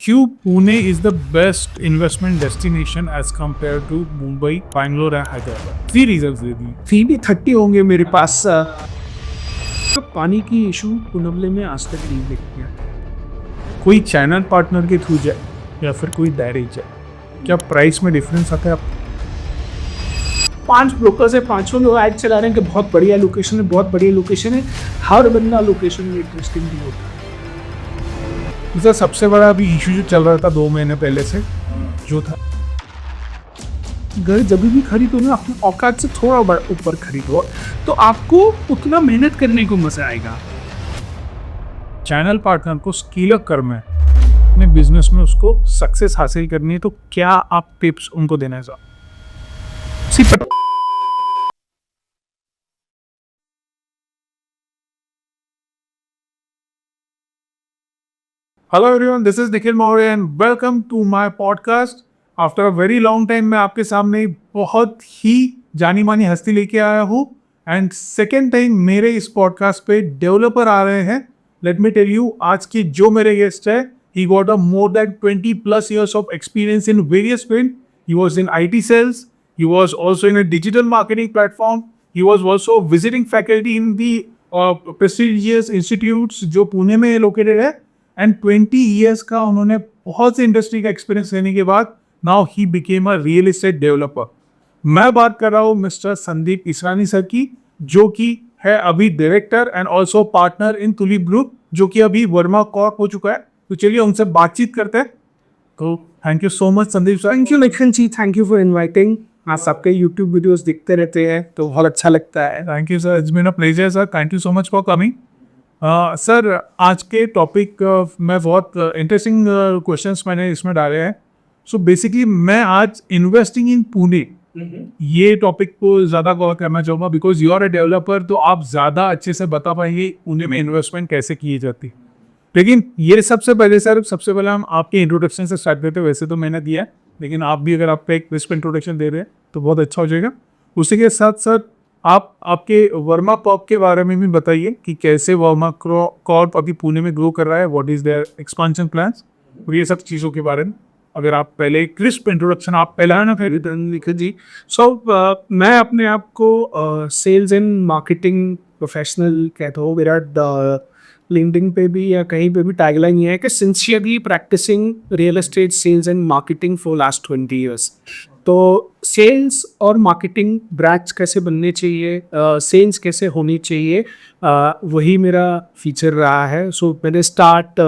क्यों Pune is the best investment destination as compare to Mumbai, Bangalore and Hyderabad? 3 reasons दे दी। 3B30 होंगे मेरे पास। तो पानी की इशू पुनवले में आज तक नहीं देखी है। कोई चैनल पार्टनर के थ्रू जाए या फिर कोई डायरेक्ट जाए, क्या प्राइस में डिफरेंस आता है आप? 5 ब्रोकर्स है, 500 लोग ऐड चला रहे हैं कि बहुत बढ़िया लोकेशन है, बहुत बढ़िया लोकेशन है। हर बंदा लोकेशन में इंटरेस्टिंग भी होता है। सर सबसे बड़ा अभी इशू जो चल रहा था 2 महीने पहले से जो था, घर जब भी खरीदो ना अपने औकात से थोड़ा ऊपर खरीदो तो आपको उतना मेहनत करने को मजा आएगा। चैनल पार्टनर को स्केल अप करना है, अपने बिजनेस में उसको सक्सेस हासिल करनी है, तो क्या आप टिप्स उनको देना है sir? Hello everyone, this is Nikhil Maurya and welcome to my podcast. After a very long time मैं आपके सामने बहुत ही जानी मानी हस्ती लेके आया हूँ एंड सेकेंड टाइम मेरे इस पॉडकास्ट पे डेवलपर आ रहे हैं। लेट मी टेल यू, आज की जो मेरे गेस्ट है, he got a more than 20+ years of experience in various field. He was in IT sales, he was also in a digital marketing platform, he was also visiting faculty in the prestigious institutes जो पुणे में located है, and 20 years का उन्होंने बहुत से industry का experience लेने के बाद now he became a real estate developer. मैं बात कर रहा हूँ मिस्टर संदीप इसरानी सर की, जो कि है अभी director and also partner in tulip group, जो कि अभी वर्मा कॉर्प हो चुका है। तो चलिए उनसे बातचीत करते हैं। तो thank you so much Sandeep sir. Thank you Nikhil ji, thank you for inviting. आप सबके यूट्यूब वीडियोस दिखते रहते हैं तो बहुत अच्छा लगता है। Thank you sir, it's been a pleasure sir, thank you so much for coming. Sir आज के टॉपिक में बहुत इंटरेस्टिंग क्वेश्चंस मैंने इसमें डाले हैं। सो बेसिकली मैं आज इन्वेस्टिंग इन पुणे ये टॉपिक को ज़्यादा कवर करना चाहूँगा, because you are a developer, तो आप ज़्यादा अच्छे से बता पाएंगे पुणे में इन्वेस्टमेंट कैसे की जाती। लेकिन ये सबसे पहले सर, सबसे पहले हम आपके इंट्रोडक्शन से स्टार्ट करते हैं। वैसे तो मैंने दिया है, लेकिन आप भी अगर आपका एक क्रिस्प इंट्रोडक्शन दे रहे हैं तो बहुत अच्छा हो जाएगा। उसी के साथ सर आप आपके वर्मा कॉर्प के बारे में भी बताइए कि कैसे वर्मा कॉर्प अभी पुणे में ग्रो कर रहा है, what is their expansion plans, और ये सब चीज़ों के बारे में अगर आप पहले क्रिस्प इंट्रोडक्शन आप पहले है ना फिर। निखिल जी, मैं अपने आप को सेल्स एंड मार्केटिंग प्रोफेशनल कहता हूँ। मेरा लिंक्डइन पे भी या कहीं पे भी टैगलाइन ये है कि sincerely practising real estate sales and marketing for last 20 years। तो सेल्स और मार्केटिंग ब्रांच कैसे बनने चाहिए, सेल्स कैसे होनी चाहिए, वही मेरा फीचर रहा है। मैंने स्टार्ट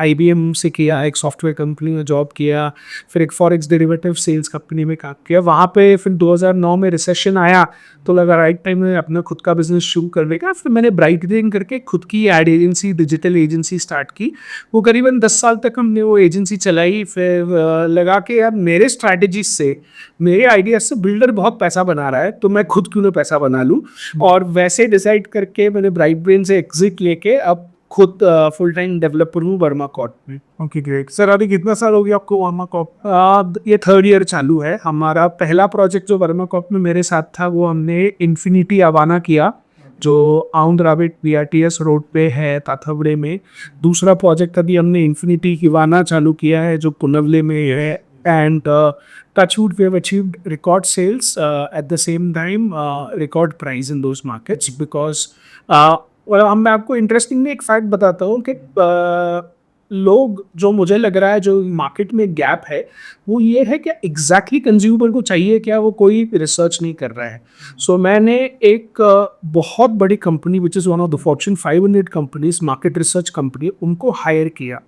IBM से किया, एक सॉफ्टवेयर कंपनी में जॉब किया, फिर एक फॉरेक्स डेरिवेटिव सेल्स कंपनी में काम किया। वहाँ पे फिर 2009 में रिसेशन आया तो लगा राइट टाइम में अपना खुद का बिजनेस शुरू करने का। फिर मैंने ब्राइटनिंग करके खुद की ad agency, digital agency start की। वो करीबन 10 साल तक हमने वो एजेंसी चलाई। फिर लगा के यार मेरे स्ट्रैटेजी से, मेरे आइडिया से बिल्डर बहुत पैसा बना रहा है तो मैं खुद क्यों ना पैसा बना लूँ। और वैसे डिसाइड करके मैंने ब्राइट ब्रेन से एग्जिट लेके अब खुद फुल टाइम डेवलपर हूँ वर्मा कॉर्प में। ओके ग्रेट सर, अभी कितना साल हो गया आपको वर्मा कॉर्प? ये 3rd ईयर चालू है। हमारा पहला प्रोजेक्ट जो वर्मा कॉर्प में मेरे साथ था वो हमने इन्फिनिटी अवाना किया, जो आउंड राबिट BRTS रोड पे है ताथवड़े में। दूसरा प्रोजेक्ट अभी हमने इन्फिनिटी हिवाना चालू किया है जो पुनवले में है। And touchwood, we have achieved record sales, at the same time record price in those markets because मैं आपको इंटरेस्टिंग में एक फैक्ट बताता हूँ कि लोग, जो मुझे लग रहा है जो मार्केट में गैप है वो ये है कि एग्जैक्टली कंज्यूमर को चाहिए क्या, वो कोई रिसर्च नहीं कर रहा है। मैंने एक बहुत बड़ी company which is one of the Fortune 500 companies, market research company, उनको हायर किया,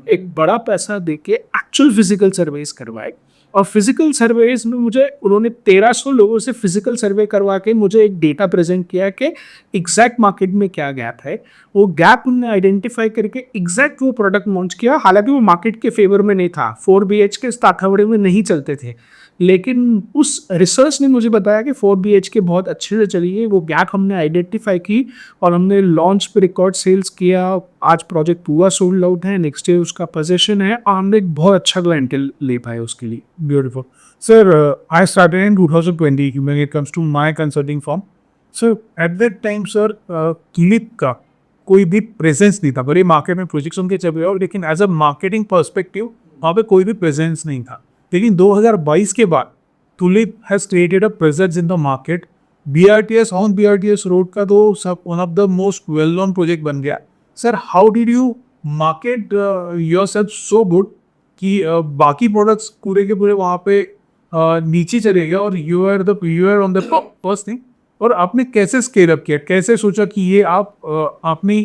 एक बड़ा पैसा दे के एक्चुअल फिजिकल सर्वेस करवाए। और फिजिकल सर्वेज में मुझे उन्होंने 1300 लोगों से फिजिकल सर्वे करवा के मुझे एक डेटा प्रेजेंट किया कि एग्जैक्ट मार्केट में क्या गैप है। वो गैप उन्होंने आइडेंटिफाई करके एग्जैक्ट वो प्रोडक्ट लॉन्च किया। हालांकि वो मार्केट के फेवर में नहीं था, 4 BHK ताथवड़े में नहीं चलते थे, लेकिन उस रिसर्च ने मुझे बताया कि 4 BHK बहुत अच्छे से चली है। वो गैप हमने आइडेंटिफाई की और हमने लॉन्च पे रिकॉर्ड सेल्स किया। आज प्रोजेक्ट पूरा सोल्ड आउट है, नेक्स्ट ईयर उसका पोजीशन है और हमने एक बहुत अच्छा क्लाइंटेल ले पाए उसके लिए। Beautiful. Sir, I started in 2020 when it comes to my consulting firm. So at that time, sir, click का कोई भी प्रेजेंस नहीं था। बड़े मार्केट में प्रोजेक्ट्स उनके चल रहे हो, लेकिन एज अ मार्केटिंग पर्सपेक्टिव वहाँ पे कोई भी प्रेजेंस नहीं था। लेकिन 2022 के बाद tulip has created a presence in the market. BRTS on BRTS road का तो सब one of the most well known project बन गया। Sir how did you market yourself so good कि बाकी प्रोडक्ट्स पूरे के पूरे वहाँ पे नीचे चले गए और you are on the first thing. और आपने कैसे स्केल अप किया, कैसे सोचा कि ये आपने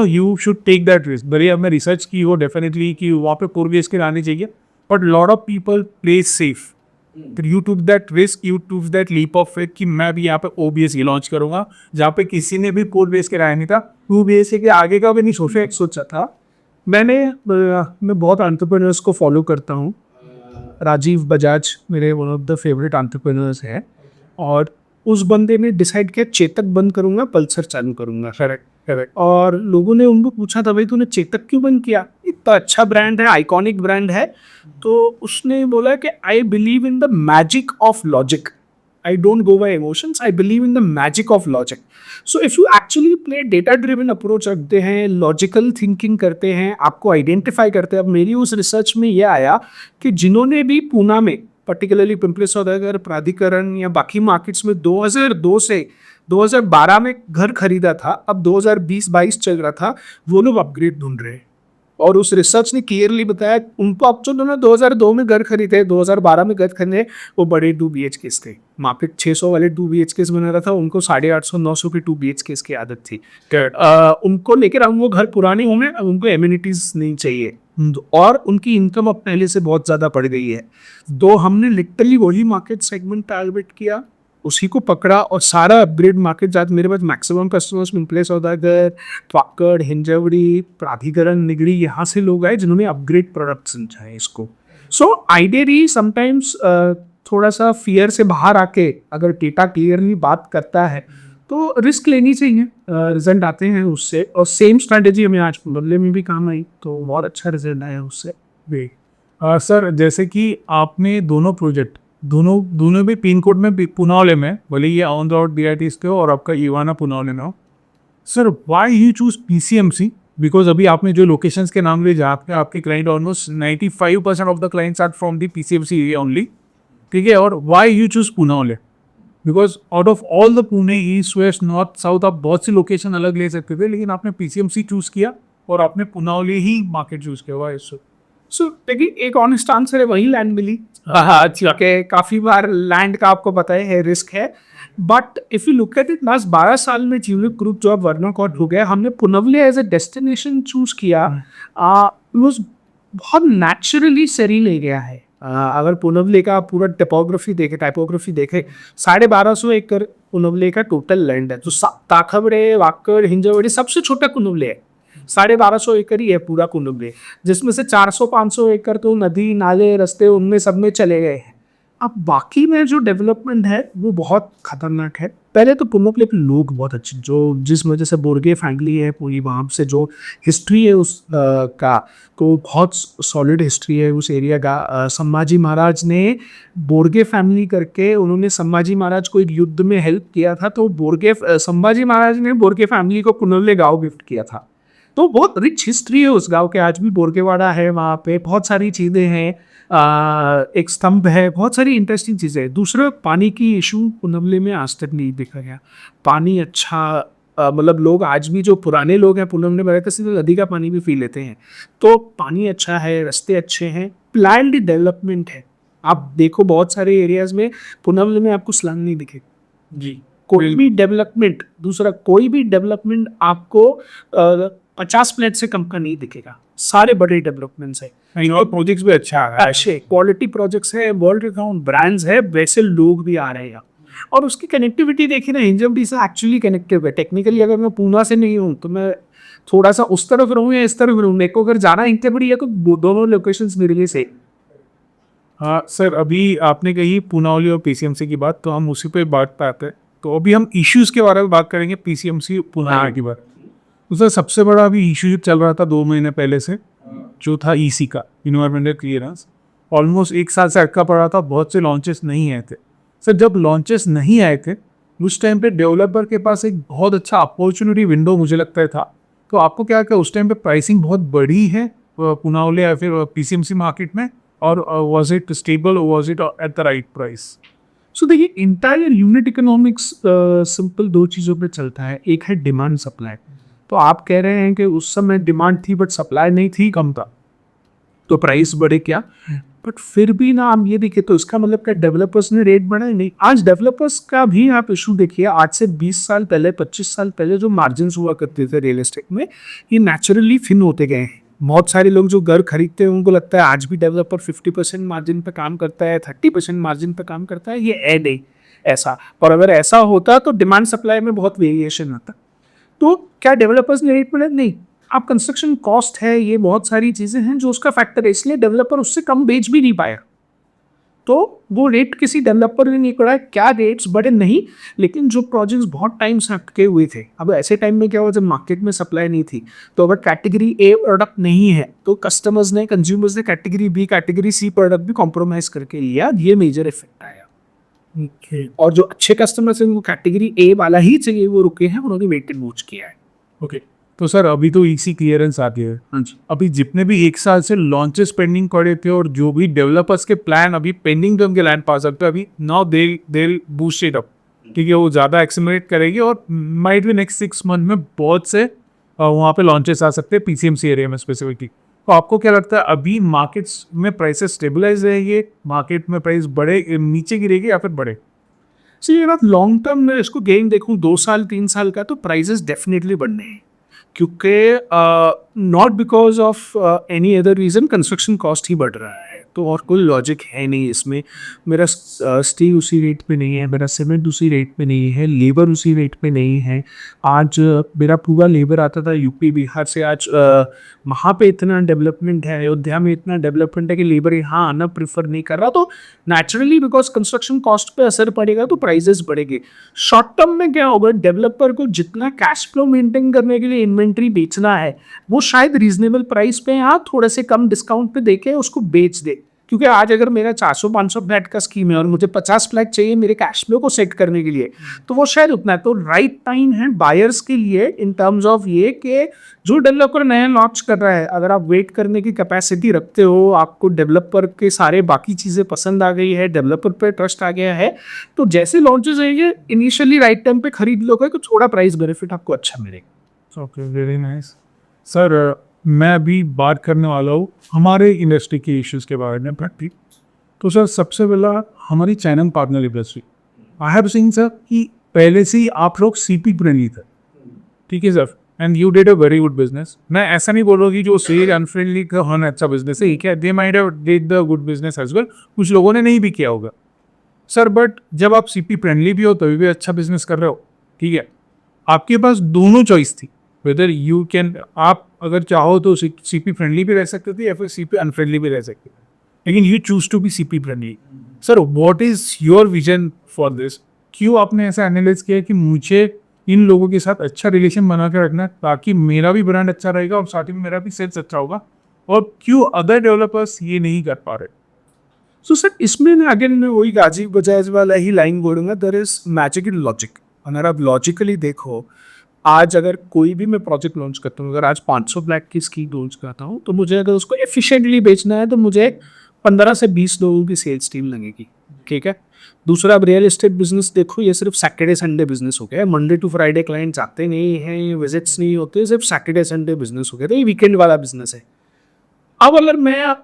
you should take that risk? भले हमने रिसर्च की हो डेफिनेटली कि वहाँ पे 4 BHK आने चाहिए, but lot of people play safe. You took that risk, you took that leap of faith कि मैं भी यहाँ पे OBSE लॉन्च करूंगा, जहाँ पे किसी ने भी 4 BHK आया नहीं था, 2 BHK के आगे का भी नहीं सोचा था। मैं बहुत एंटरप्रेन्योर्स को फॉलो करता हूँ। राजीव बजाज मेरे one of the favourite entrepreneurs है, और उस बंदे ने डिसाइड किया चेतक बंद करूंगा, पल्सर चालू करूंगा। Correct correct. और लोगों ने उनको पूछा था भाई तूने चेतक क्यों बंद किया, इतना अच्छा ब्रांड है, आइकॉनिक ब्रांड है। तो उसने बोला कि I believe in the magic of logic, I don't go by emotions, I believe in the magic of logic. So if you actually play data driven approach रखते हैं, logical thinking करते हैं, आपको identify करते हैं। अब मेरी उस रिसर्च में ये आया कि जिन्होंने भी पूना में पर्टिकुलरली पिंपरी सौदागर, प्राधिकरण या बाकी मार्केट्स में 2002 से 2012 में घर खरीदा था, अब 2020-22 चल रहा था, वो लोग अपग्रेड ढूंढ रहे हैं। और उस रिसर्च ने क्लियरली बताया उनको, अब जो उन्होंने 2002 में घर खरीदे, 2012 में घर खरीदे, वो बड़े 2 BHK थे। मार्केट 600 वाले 2 BHK बना रहा था, उनको 850-900 की 2 BHK की आदत थी। उनको लेकर वो घर पुराने होंगे, उनको एम्यूनिटीज नहीं चाहिए, और उनकी इनकम अब पहले से बहुत ज़्यादा बढ़ गई है। तो हमने लिटरली वही मार्केट सेगमेंट टारगेट किया, उसी को पकड़ा, और सारा अपग्रेड मार्केट जाते। मेरे पास मैक्सिमम कस्टमर्स पिंपले सौदागर, पाकड़, हिंजवड़ी, प्राधिकरण, निगड़ी, यहाँ से लोग आए जिन्होंने अपग्रेड प्रोडक्ट समझा है इसको। सो आइडियली समटाइम्स थोड़ा सा फियर से बाहर आके अगर डेटा क्लियरली बात करता है तो रिस्क लेनी चाहिए, रिजल्ट आते हैं उससे। और सेम स्ट्रैटेजी हमें आज बदले में भी काम आई, तो बहुत अच्छा रिजल्ट आया उससे भी। सर जैसे कि आपने दोनों प्रोजेक्ट दोनों भी पिन कोड में पुनावले में, बोले ये ऑन द रोड BRTS के हो और आपका ईवाना पुनावले में हो। Sir why you choose PCMC? Because अभी आपने जो लोकेशंस के नाम लिए जहाँ पे आपके client almost 95% of the clients are from the PCMC area only, ठीक है। और why you choose Punawale? Because out of all the Pune, east, west, north, south, आप बहुत सी लोकेशन अलग ले सकते थे, लेकिन आपने PCMC चूज किया और आपने पुनावले ही मार्केट चूज किया। Why sir? सो देखिए, एक ऑनेस्ट आंसर है, वही लैंड मिली। अच्छा, काफ़ी बार लैंड का आपको पता है रिस्क है, but if you look at it, last 12 साल में ट्यूलिप ग्रुप जो अब वर्ना कॉट हो गया, हमने पुनवले एज ए डेस्टिनेशन चूज किया। वो बहुत नेचुरली सरी ले गया है। अगर पुनवले का पूरा टाइपोग्राफी देखे 1250 एकड़ पुनवले का टोटल लैंड है। तो ताखबड़े, वाकड़, हिंजवड़ी सबसे छोटा पुनवले है, 1250 एकड़ ही है पूरा कुंडुब्ले, जिसमें से 400-500 एकड़ तो नदी, नाले, रास्ते उनमें सब में चले गए हैं। अब बाकी में जो डेवलपमेंट है वो बहुत खतरनाक है। पहले तो पुनवले के लोग बहुत अच्छे, जिस वजह से बोर्गे फैमिली है पूरी, वहाँ से जो हिस्ट्री है उस का, तो बहुत सॉलिड हिस्ट्री है उस एरिया का। संभाजी महाराज ने बोर्गे फैमिली करके, उन्होंने संभाजी महाराज को एक युद्ध में हेल्प किया था, तो संभाजी महाराज ने बोर्गे फैमिली को पुनवले गाँव गिफ्ट किया था। तो बहुत रिच हिस्ट्री है उस गांव के, आज भी बोरकेवाड़ा है, वहाँ पे बहुत सारी चीज़ें हैं, एक स्तंभ है, बहुत सारी इंटरेस्टिंग चीज़ें हैं। दूसरा, पानी की इशू पुनवले में आज तक नहीं देखा गया। पानी अच्छा, मतलब लोग आज भी जो पुराने लोग हैं पुनवले में रहते हैं, सीधे नदी का पानी भी पी लेते हैं। तो पानी अच्छा है, रास्ते अच्छे हैं, प्लान्ड डेवलपमेंट है। आप देखो बहुत सारे एरियाज में पुनवले में आपको स्लंग नहीं दिखेगा जी, कोई भी डेवलपमेंट। दूसरा, कोई भी डेवलपमेंट आपको 50 मिनट से कम का नहीं दिखेगा, सारे बड़े डेवलपमेंट्स है और प्रोजेक्ट्स भी अच्छा है, अच्छे क्वालिटी प्रोजेक्ट्स है, वर्ल्ड रिनाउंड ब्रांड्स है, वैसे लोग भी आ रहे हैं। और उसकी कनेक्टिविटी देखिए ना, हिंजवड़ी से एक्चुअली कनेक्टिव है। टेक्निकली अगर मैं पूना से नहीं हूँ तो मैं थोड़ा सा उस तरफ रहूँ या इस तरफ रहूँ, मेरे को अगर जाना हिंजवड़ी है तो दोनों लोकेशंस मेरे लिए से। हाँ सर, अभी आपने कही पुनावली और PCMC की बात, तो हम उसी पे बात पाते हैं। तो अभी हम इश्यूज़ के बारे में बात करेंगे, PCMC पुनावली की बात। तो सर सबसे बड़ा अभी इशू चल रहा था 2 महीने पहले से, जो था EC का, इन्वायरमेंटल क्लियरेंस। ऑलमोस्ट 1 साल से अटका पड़ा था, बहुत से लॉन्चेस नहीं आए थे। सर जब लॉन्चेस नहीं आए थे उस टाइम पे डेवलपर के पास एक बहुत अच्छा अपॉर्चुनिटी विंडो मुझे लगता था। तो आपको क्या उस टाइम पे प्राइसिंग बहुत बड़ी है पुनावले या फिर पीसीएमसी मार्केट में, और was it stable, was it at the right price? So देखिए, इंटायर यूनिट इकोनॉमिक्स सिंपल दो चीज़ों पे चलता है। एक है डिमांड सप्लाई। तो आप कह रहे हैं कि उस समय डिमांड थी बट सप्लाई नहीं थी, कम था, तो प्राइस बढ़े क्या? बट फिर भी ना आप ये देखिए, तो इसका मतलब क्या डेवलपर्स ने रेट बढ़ाए? नहीं। आज डेवलपर्स का भी आप इशू देखिए, आज से 20 साल पहले, 25 साल पहले जो मार्जिन हुआ करते थे रियल एस्टेट में, ये नेचुरली थिन होते गए हैं। बहुत सारे लोग जो घर खरीदते हैं उनको लगता है आज भी डेवलपर 50% मार्जिन पे काम करता है, 30% मार्जिन पे काम करता है। ये है नहीं ऐसा। और अगर ऐसा होता तो डिमांड सप्लाई में बहुत वेरिएशन आता। तो क्या डेवलपर्स ने रेट बढ़ाए? नहीं। आप कंस्ट्रक्शन कॉस्ट है, ये बहुत सारी चीज़ें हैं जो उसका फैक्टर है, इसलिए डेवलपर उससे कम बेच भी नहीं पाया। तो वो रेट किसी डेवलपर ने नहीं बढ़ाया। क्या रेट्स बढ़े? नहीं। लेकिन जो प्रोजेक्ट्स बहुत टाइम से अटके हुए थे, अब ऐसे टाइम में क्या हुआ, जब मार्केट में सप्लाई नहीं थी, तो अगर कैटेगरी ए प्रोडक्ट नहीं है तो कस्टमर्स ने, कंज्यूमर्स ने category B, category C product भी कॉम्प्रोमाइज करके लिया। ये मेजर इफेक्ट आया। और जो अच्छे कस्टमर्स हैं, वो कैटेगरी ए वाला ही चाहिए, वो रुके हैं, उन्होंने वेट एंड वॉच किया है। ओके, तो सर अभी तो ईसी क्लियरेंस आ गया है। हाँ जी। अभी जितने भी 1 साल से लॉन्चेस पेंडिंग पड़े थे और जो भी डेवलपर्स के प्लान अभी पेंडिंग थे, उनके लैंड पास सकते अभी now they boost it up, ठीक है, वो ज़्यादा एक्सेलरेट करेगी और माइट भी नेक्स्ट 6 मंथ में बहुत से वहाँ पे लॉन्चेस आ सकते हैं पीसीएमसी एरिया में स्पेसिफिकली। तो आपको क्या लगता है, अभी मार्केट्स में प्राइसेस स्टेबलाइज रहेंगे, मार्केट में प्राइस बढ़े, नीचे गिरेगी या फिर बढ़े? सो ये बात लॉन्ग टर्म में इसको गेम देखूं 2 साल 3 साल का, तो प्राइसेस डेफिनेटली बढ़ने हैं। क्योंकि not because of any other reason, construction cost ही बढ़ रहा है, तो और कोई लॉजिक है नहीं इसमें। मेरा स्टील उसी रेट पे नहीं है, मेरा सीमेंट उसी रेट पे नहीं है, लेबर उसी रेट पे नहीं है। आज मेरा पूरा लेबर आता था यूपी बिहार से, आज वहाँ पे इतना डेवलपमेंट है, अयोध्या में इतना डेवलपमेंट है कि लेबर यहाँ आना प्रेफर नहीं कर रहा। तो नेचुरली बिकॉज कंस्ट्रक्शन कॉस्ट पे असर पड़ेगा तो प्राइजेस बढ़ेंगे। शॉर्ट टर्म में क्या होगा, डेवलपर को जितना कैश फ्लो मेंटेन करने के लिए इन्वेंट्री बेचना है, वो शायद रीजनेबल प्राइस पे या थोड़े से कम डिस्काउंट पे देके उसको बेच दे। क्योंकि आज अगर मेरा 400-500 फ्लैट का स्कीम है और मुझे 50 फ्लैट चाहिए मेरे कैश फ्लो को सेट करने के लिए, तो वो शायद उतना है। तो राइट टाइम है बायर्स के लिए इन टर्म्स ऑफ ये कि जो डेवलपर नया लॉन्च कर रहा है, अगर आप वेट करने की कैपेसिटी रखते हो, आपको डेवलपर के सारे बाकी चीज़ें पसंद आ गई है, डेवलपर पे ट्रस्ट आ गया है, तो जैसे लॉन्चेस आएंगे इनिशियली राइट टाइम पे खरीद लोगे तो थोड़ा प्राइस बेनिफिट आपको अच्छा मिलेगा। Okay, very nice. सर मैं अभी बात करने वाला हूँ हमारे इंडस्ट्री के इश्यूज़ के बारे में प्रैक्टिक। तो सर सबसे पहला हमारी channel partner industry, I have seen sir कि पहले से ही आप लोग सीपी फ्रेंडली थे, ठीक है sir, and you did a very good business. मैं ऐसा नहीं बोल रहा कि जो सेज अनफ्रेंडली का होना अच्छा बिजनेस है, ही क्या they might have did the good business as well, कुछ लोगों ने नहीं भी किया होगा सर, बट जब आप सीपी फ्रेंडली भी हो तभी भी अच्छा बिजनेस कर रहे हो, ठीक है, आपके पास दोनों चॉइस थी, वेदर यू कैन, आप अगर चाहो तो सीपी फ्रेंडली भी रह सकते थे या फिर सीपी अनफ्रेंडली भी रह सकते थे, लेकिन you choose to be CP friendly. Sir what is your vision for this? क्यों आपने ऐसा एनालाइज किया कि मुझे इन लोगों के साथ अच्छा रिलेशन बना के रखना है ताकि मेरा भी ब्रांड अच्छा रहेगा और साथ ही में मेरा भी सेल्स अच्छा होगा, और क्यों अदर डेवलपर्स ये नहीं कर पा रहे? सो सर इसमें ना अगेन मैं वही गाजी बजाज वाला ही लाइन बोलूँगा, there is magic in logic. अगर आप लॉजिकली देखो, आज अगर कोई भी मैं प्रोजेक्ट लॉन्च करता हूँ, अगर आज 500 फ्लैट की स्कीम लॉन्च करता हूँ, तो मुझे अगर उसको एफिशिएंटली बेचना है तो मुझे 15 से 20 लोगों की सेल्स टीम लगेगी, ठीक है। दूसरा, अब रियल एस्टेट बिजनेस देखो, ये सिर्फ सैटरडे संडे बिजनेस हो गया, मंडे टू फ्राइडे क्लाइंट्स आते नहीं हैं, विजिट्स नहीं होते, सिर्फ सैटरडे संडे बिजनेस हो गया, तो ये वीकेंड वाला बिजनेस है। अब अगर मैं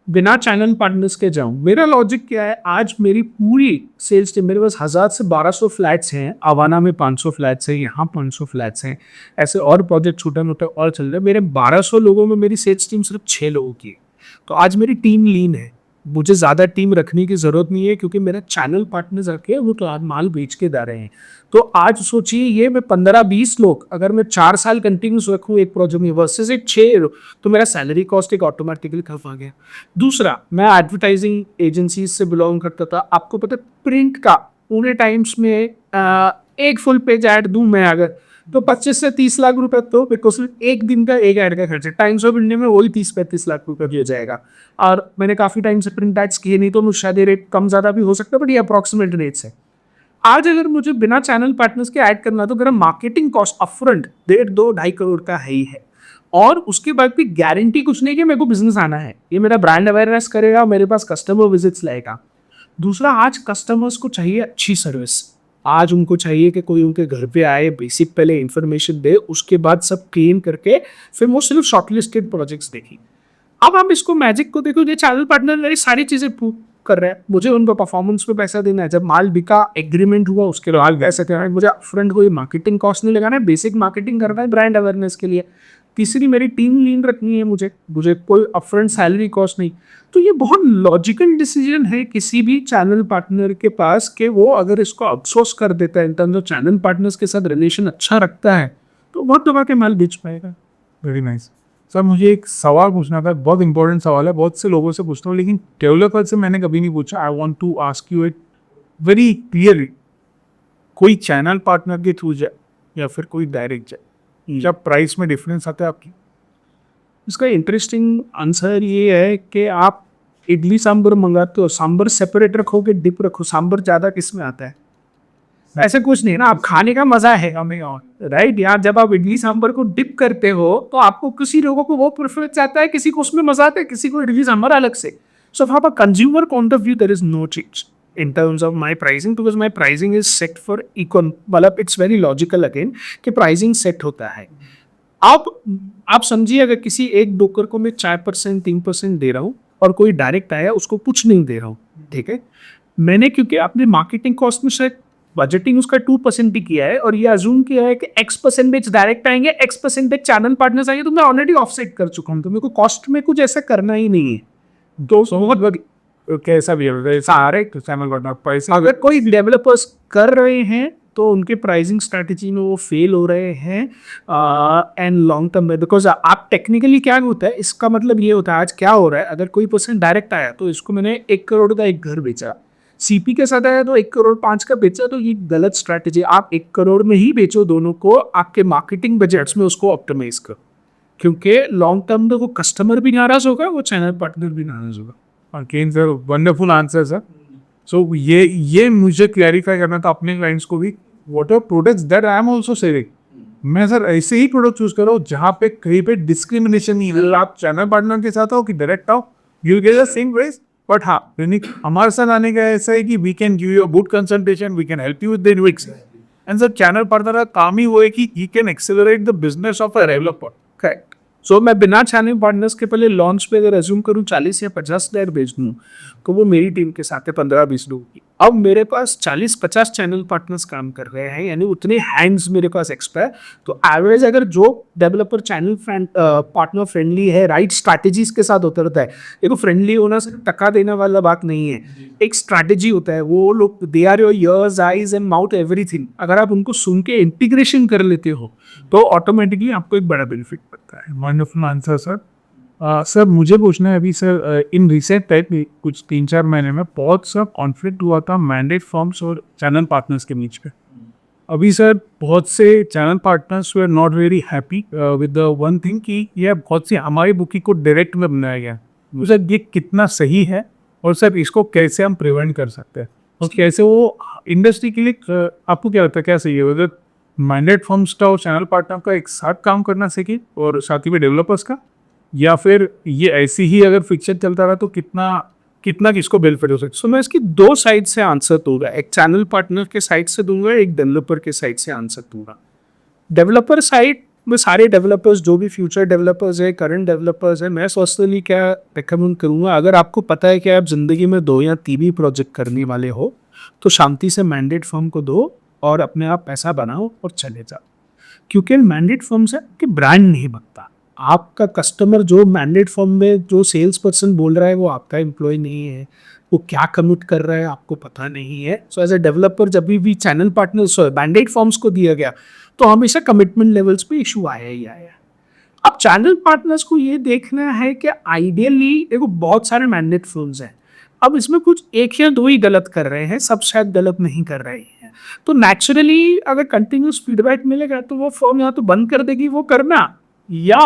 बिना चैनल पार्टनर्स के जाऊं, मेरा लॉजिक क्या है, आज मेरी पूरी सेल्स टीम, मेरे पास 1000 से 1200 फ्लैट्स हैं, अवाना में 500 फ्लैट्स हैं, यहाँ 500 फ्लैट्स हैं, ऐसे और प्रोजेक्ट छोटे मोटे और चल रहे हैं। मेरे 1200 लोगों में मेरी सेल्स टीम सिर्फ 6 लोगों की है। तो आज मेरी टीम लीन है, मुझे ज़्यादा टीम रखने की ज़रूरत नहीं है, क्योंकि मेरा चैनल पार्टनर्स रखे वो तो आज माल बेच के दे रहे हैं। तो आज सोचिए, ये मैं 15-20 लोग अगर मैं 4 साल कंटिन्यूस रखूँ एक प्रोजेक्ट में वर्सेस एक 6, तो मेरा सैलरी कॉस्ट एक ऑटोमेटिकली कम आ गया। दूसरा, मैं एडवर्टाइजिंग एजेंसीज से बिलोंग करता था, आपको पता है प्रिंट का पूरे टाइम्स में एक फुल पेज ऐड दूँ मैं अगर, तो 25 से 30 लाख रुपए, तो बिकॉज एक दिन का एक ऐड का खर्च है। टाइम्स ऑफ इंडिया में वही 30-35 लाख रुपए दिया जाएगा, और मैंने काफ़ी टाइम से प्रिंट एड्स किए नहीं, तो शायद ये रेट कम ज़्यादा भी हो सकता है, बट ये अप्रॉक्सीमेट रेट्स है। आज अगर मुझे बिना चैनल पार्टनर्स के ऐड करना, तो मेरा मार्केटिंग कॉस्ट अपफ्रंट 1.5-2-2.5 करोड़ का है ही है। और उसके बाद भी गारंटी कुछ नहीं कि मेरे को बिजनेस आना है, ये मेरा ब्रांड अवेयरनेस करेगा, मेरे पास कस्टमर विजिट्स लाएगा। दूसरा, आज कस्टमर्स को चाहिए अच्छी सर्विस। आज उनको चाहिए कि कोई उनके घर पे आए, बेसिक पहले इन्फॉर्मेशन दे, उसके बाद सब क्लीन करके फिर वो सिर्फ शॉर्टलिस्टेड प्रोजेक्ट्स देखी। अब आप इसको मैजिक को देखो, ये चैनल पार्टनर मेरी सारी चीजें प्रूव कर रहे हैं, मुझे उनको परफॉर्मेंस पे पैसा देना है, जब माल बिका एग्रीमेंट हुआ उसके बाद पैसा देना है, मुझे अपफ्रंट कोई मार्केटिंग कॉस्ट नहीं लगाना है, बेसिक मार्केटिंग करना है ब्रांड अवेयरनेस के लिए। तीसरी, मेरी टीम लीन रखनी है, मुझे कोई अपफ्रंट सैलरी कॉस्ट नहीं। तो ये बहुत लॉजिकल डिसीजन है किसी भी चैनल पार्टनर के पास कि वो अगर इसको आउटसोर्स कर देता है, इन टर्म्स ऑफ चैनल पार्टनर्स के साथ रिलेशन अच्छा रखता है, तो बहुत दबा के माल बेच पाएगा। Very nice sir. मुझे एक सवाल पूछना था, बहुत इंपॉर्टेंट सवाल है, बहुत से लोगों से पूछता हूँ लेकिन डेवलपर से मैंने कभी नहीं पूछा। I want to ask you it very clearly. कोई चैनल पार्टनर के थ्रू जाए या फिर कोई डायरेक्ट जाए, क्या प्राइस में डिफरेंस आता है आपकी? इसका इंटरेस्टिंग आंसर ये है कि आप इडली सांभर मंगाते हो, सांभर सेपरेट रखोगे, डिप रखो, सांभर ज़्यादा किस में आता है? ऐसा कुछ नहीं ना, आप खाने का मजा है हमें, और राइट यार, जब आप इडली सांभर को डिप करते हो तो आपको किसी लोगों को वो प्रेफरेंस आता है, किसी को उसमें मजा आता है, किसी को इडली सांभर अलग से। So from a consumer point of view there is no change in terms of my pricing, because my pricing is set for मतलब it's very logical again कि pricing set होता है। अब आप समझिए, अगर किसी एक ब्रोकर को मैं 4% 3% दे रहा हूँ और कोई डायरेक्ट आया उसको कुछ नहीं दे रहा हूँ, ठीक है, मैंने क्योंकि अपने मार्केटिंग कॉस्ट में शायद बजटिंग उसका 2% भी किया है और ये अज्यूम किया है कि X परसेंटेज डायरेक्ट आएंगे, X परसेंटेज चैनल पार्टनर्स आएंगे, तो मैं ऑलरेडी ऑफसेट कर चुका हूँ, तो मेरे को कॉस्ट में कुछ ऐसा करना ही नहीं है। तो कैसा भी है सारे चैनल पार्टनर पैसे अगर कोई डेवलपर्स कर रहे हैं तो उनके प्राइसिंग स्ट्रैटेजी में वो फेल हो रहे हैं एंड लॉन्ग टर्म में, बिकॉज आप टेक्निकली क्या होता है, इसका मतलब ये होता है आज क्या हो रहा है, अगर कोई पर्सन डायरेक्ट आया तो इसको मैंने 1 करोड़ का एक घर बेचा, सीपी के साथ आया तो 1 करोड़ 5 का बेचा, तो ये गलत स्ट्रैटेजी। आप 1 करोड़ में ही बेचो दोनों को, आपके मार्केटिंग बजट्स में उसको ऑप्टिमाइज करो, क्योंकि लॉन्ग टर्म में वो कस्टमर भी नाराज होगा, वो चैनल पार्टनर भी नाराज होगा। Again sir, wonderful answer sir. So ये मुझे क्लैरिफाई करना था अपने क्लाइंट्स को भी, what are products that I am also selling. मैं सर ऐसे ही प्रोडक्ट चूज कर रहा हूँ जहाँ पे कहीं पे डिस्क्रिमिनेशन नहीं है, आप चैनल पार्टनर के साथ आओ कि डायरेक्ट आओ, you get the same price. But हाँ, हमारे साथ आने का ऐसा है कि we can give you a good consultation, we can help you with the invix. And sir channel partner का काम ही वो है कि he can accelerate the business of a developer. Correct. So मैं बिना चैनल पार्टनर्स के पहले लॉन्च पे अगर एज्यूम करूँ 40 या 50 टायर बेच दूँ, तो वो मेरी टीम के साथ है 15-20 लोगों की। अब मेरे पास 40-50 चैनल पार्टनर्स काम कर रहे हैं, यानी उतने हैंड्स मेरे पास एक्सपर्ट है। तो एवरेज अगर जो डेवलपर चैनल पार्टनर फ्रेंडली है, राइट स्ट्रैटेजीज के साथ उतरता है, देखो फ्रेंडली होना सिर्फ टका देने वाला बात नहीं है, एक स्ट्रैटेजी होता है, वो लोग they are your ears eyes and mouth everything. अगर आप उनको सुन के इंटीग्रेशन कर लेते हो तो ऑटोमेटिकली आपको एक बड़ा बेनिफिट पड़ता है। Wonderful answer sir. सर मुझे पूछना है अभी सर, इन रिसेंट टाइप में कुछ 3-4 महीने में बहुत सा कॉन्फ्लिक्ट हुआ था मैंडेट फर्म्स और चैनल पार्टनर्स के बीच में। अभी सर बहुत से channel partners were not very happy with the one thing कि ये बहुत सी हमारी बुकिंग को डायरेक्ट में बनाया गया। तो सर ये कितना सही है और सर इसको कैसे हम प्रिवेंट कर सकते हैं और कैसे वो इंडस्ट्री के लिए आपको क्या लगता है क्या सही है, वैसे मैंडेट फर्म्स का और चैनल पार्टनर का एक साथ काम करना सीखे और साथ ही में डेवलपर्स का, या फिर ये ऐसी ही अगर फिक्शन चलता रहा तो कितना किसको बेनिफिट हो सकता है? सो मैं इसकी 2 साइड से आंसर दूंगा, एक चैनल पार्टनर के साइड से दूंगा, एक डेवलपर के साइड से आंसर दूंगा। डेवलपर साइड में सारे डेवलपर्स जो भी फ्यूचर डेवलपर्स है, करंट डेवलपर्स है, मैं पर्सनली क्या रिकमेंड करूंगा, अगर आपको पता है कि आप जिंदगी में 2 या 3 भी प्रोजेक्ट करने वाले हो तो शांति से मैंडेट फर्म को दो और अपने आप पैसा बनाओ और चले जाओ, क्योंकि मैंडेट फर्म से आपके ब्रांड नहीं बनता। आपका कस्टमर जो मैंडेट फर्म में जो सेल्स पर्सन बोल रहा है वो आपका एम्प्लॉय नहीं है, वो क्या कमिट कर रहा है आपको पता नहीं है। सो एज ए डेवलपर जब भी चैनल पार्टनर मैंडेट फर्म्स को दिया गया तो हमेशा कमिटमेंट लेवल्स पे इशू आया ही आया। अब चैनल पार्टनर्स को ये देखना है कि आइडियली देखो बहुत सारे मैंडेट फर्म्स हैं, अब इसमें कुछ 1 या 2 ही गलत कर रहे हैं, सब शायद गलत नहीं कर रहे हैं। तो नेचुरली अगर कंटिन्यूस फीडबैक मिलेगा तो वो फर्म या तो बंद कर देगी वो करना, या